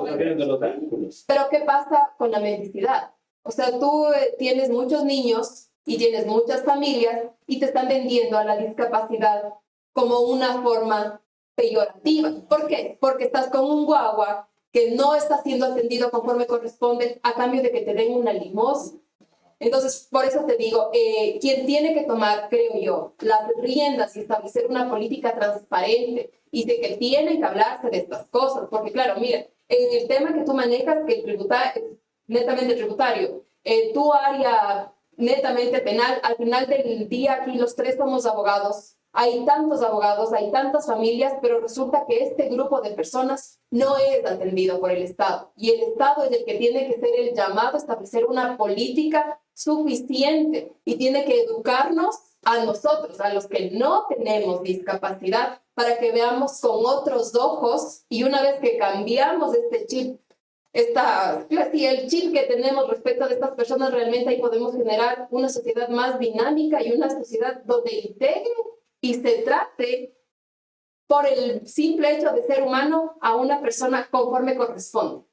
De los vehículos. Pero ¿qué pasa con la mendicidad? O sea, tú tienes muchos niños y tienes muchas familias y te están vendiendo a la discapacidad como una forma peyorativa. ¿Por qué? Porque estás con un guagua que no está siendo atendido conforme corresponde a cambio de que te den una limosna. Entonces, por eso te digo, quien tiene que tomar, creo yo, las riendas y establecer una política transparente y de que tiene que hablarse de estas cosas, porque claro, mira, en el tema que tú manejas, que netamente tributario, tu área netamente penal, al final del día aquí los tres somos abogados, hay tantos abogados, hay tantas familias, pero resulta que este grupo de personas no es atendido por el Estado y el Estado es el que tiene que ser el llamado a establecer una política suficiente y tiene que educarnos a nosotros, a los que no tenemos discapacidad, para que veamos con otros ojos y una vez que cambiamos este chip sí, el chip que tenemos respecto de estas personas, realmente ahí podemos generar una sociedad más dinámica y una sociedad donde integre y se trate por el simple hecho de ser humano a una persona conforme corresponde.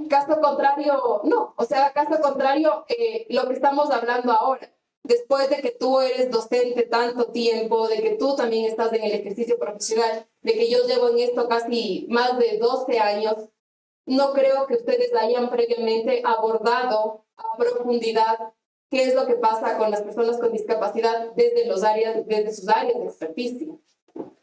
Caso contrario, no. O sea, caso contrario, lo que estamos hablando ahora, después de que tú eres docente tanto tiempo, de que tú también estás en el ejercicio profesional, de que yo llevo en esto casi más de 12 años, no creo que ustedes hayan previamente abordado a profundidad qué es lo que pasa con las personas con discapacidad desde sus áreas de experticia.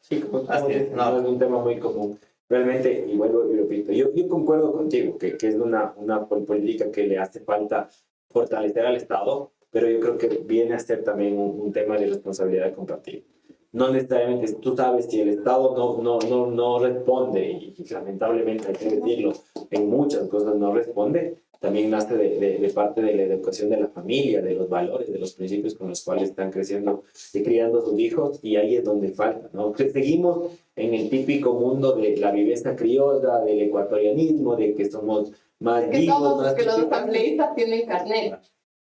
Sí, como no, es un tema muy común. Realmente, y vuelvo y repito, yo concuerdo contigo que es una política que le hace falta fortalecer al Estado, pero yo creo que viene a ser también un tema de responsabilidad compartida. No necesariamente, tú sabes, si el Estado no responde, y lamentablemente hay que decirlo, en muchas cosas no responde, también nace de parte de la educación de la familia, de los valores, de los principios con los cuales están creciendo y criando sus hijos, y ahí es donde falta, ¿no? Que seguimos en el típico mundo de la viveza criolla, del ecuatorianismo, de que somos más que vivos, todos más que los asambleístas tienen carnet.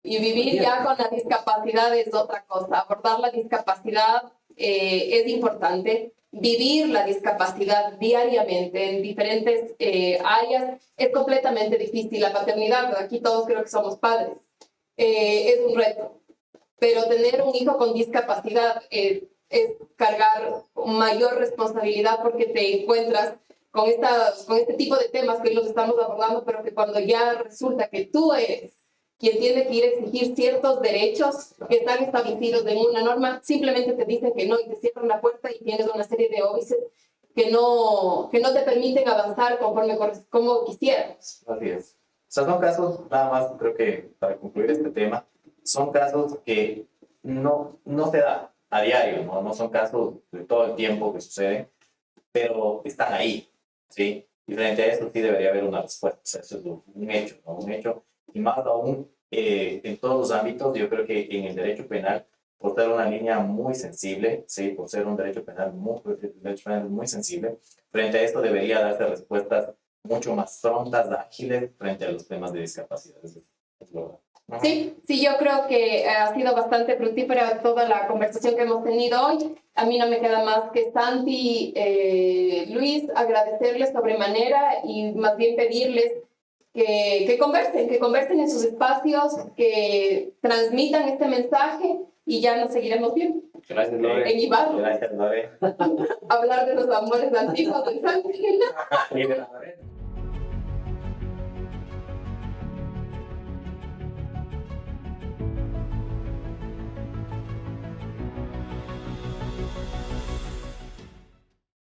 Y vivir ya con la discapacidad es otra cosa. Abordar la discapacidad es importante. Vivir la discapacidad diariamente en diferentes áreas es completamente difícil. La paternidad, aquí todos creo que somos padres, es un reto. Pero tener un hijo con discapacidad es cargar mayor responsabilidad porque te encuentras con este tipo de temas que hoy los estamos abordando, pero que cuando ya resulta que tú eres quien tiene que ir a exigir ciertos derechos que están establecidos en una norma, simplemente te dicen que no y te cierran la puerta y tienes una serie de óbices que no te permiten avanzar conforme como quisiéramos. Así es. O sea, son casos, nada más creo que para concluir este tema, son casos que no se da a diario, ¿no? No son casos de todo el tiempo que suceden, pero están ahí, ¿sí? Y frente a eso sí debería haber una respuesta. O sea, eso es un hecho, ¿no? Un hecho. Y más aún, en todos los ámbitos, yo creo que en el derecho penal, por ser una línea muy sensible, ¿sí? Por ser un derecho penal muy sensible, frente a esto debería darse respuestas mucho más prontas, ágiles, frente a los temas de discapacidad. Sí, yo creo que ha sido bastante fructífera toda la conversación que hemos tenido hoy. A mí no me queda más que Santi, Luis, agradecerles sobremanera y más bien pedirles que conversen en sus espacios, que transmitan este mensaje y ya nos seguiremos viendo. Gracias, Lore. En Ibarra. Gracias, Lore. Hablar de los amores antiguos del Santi.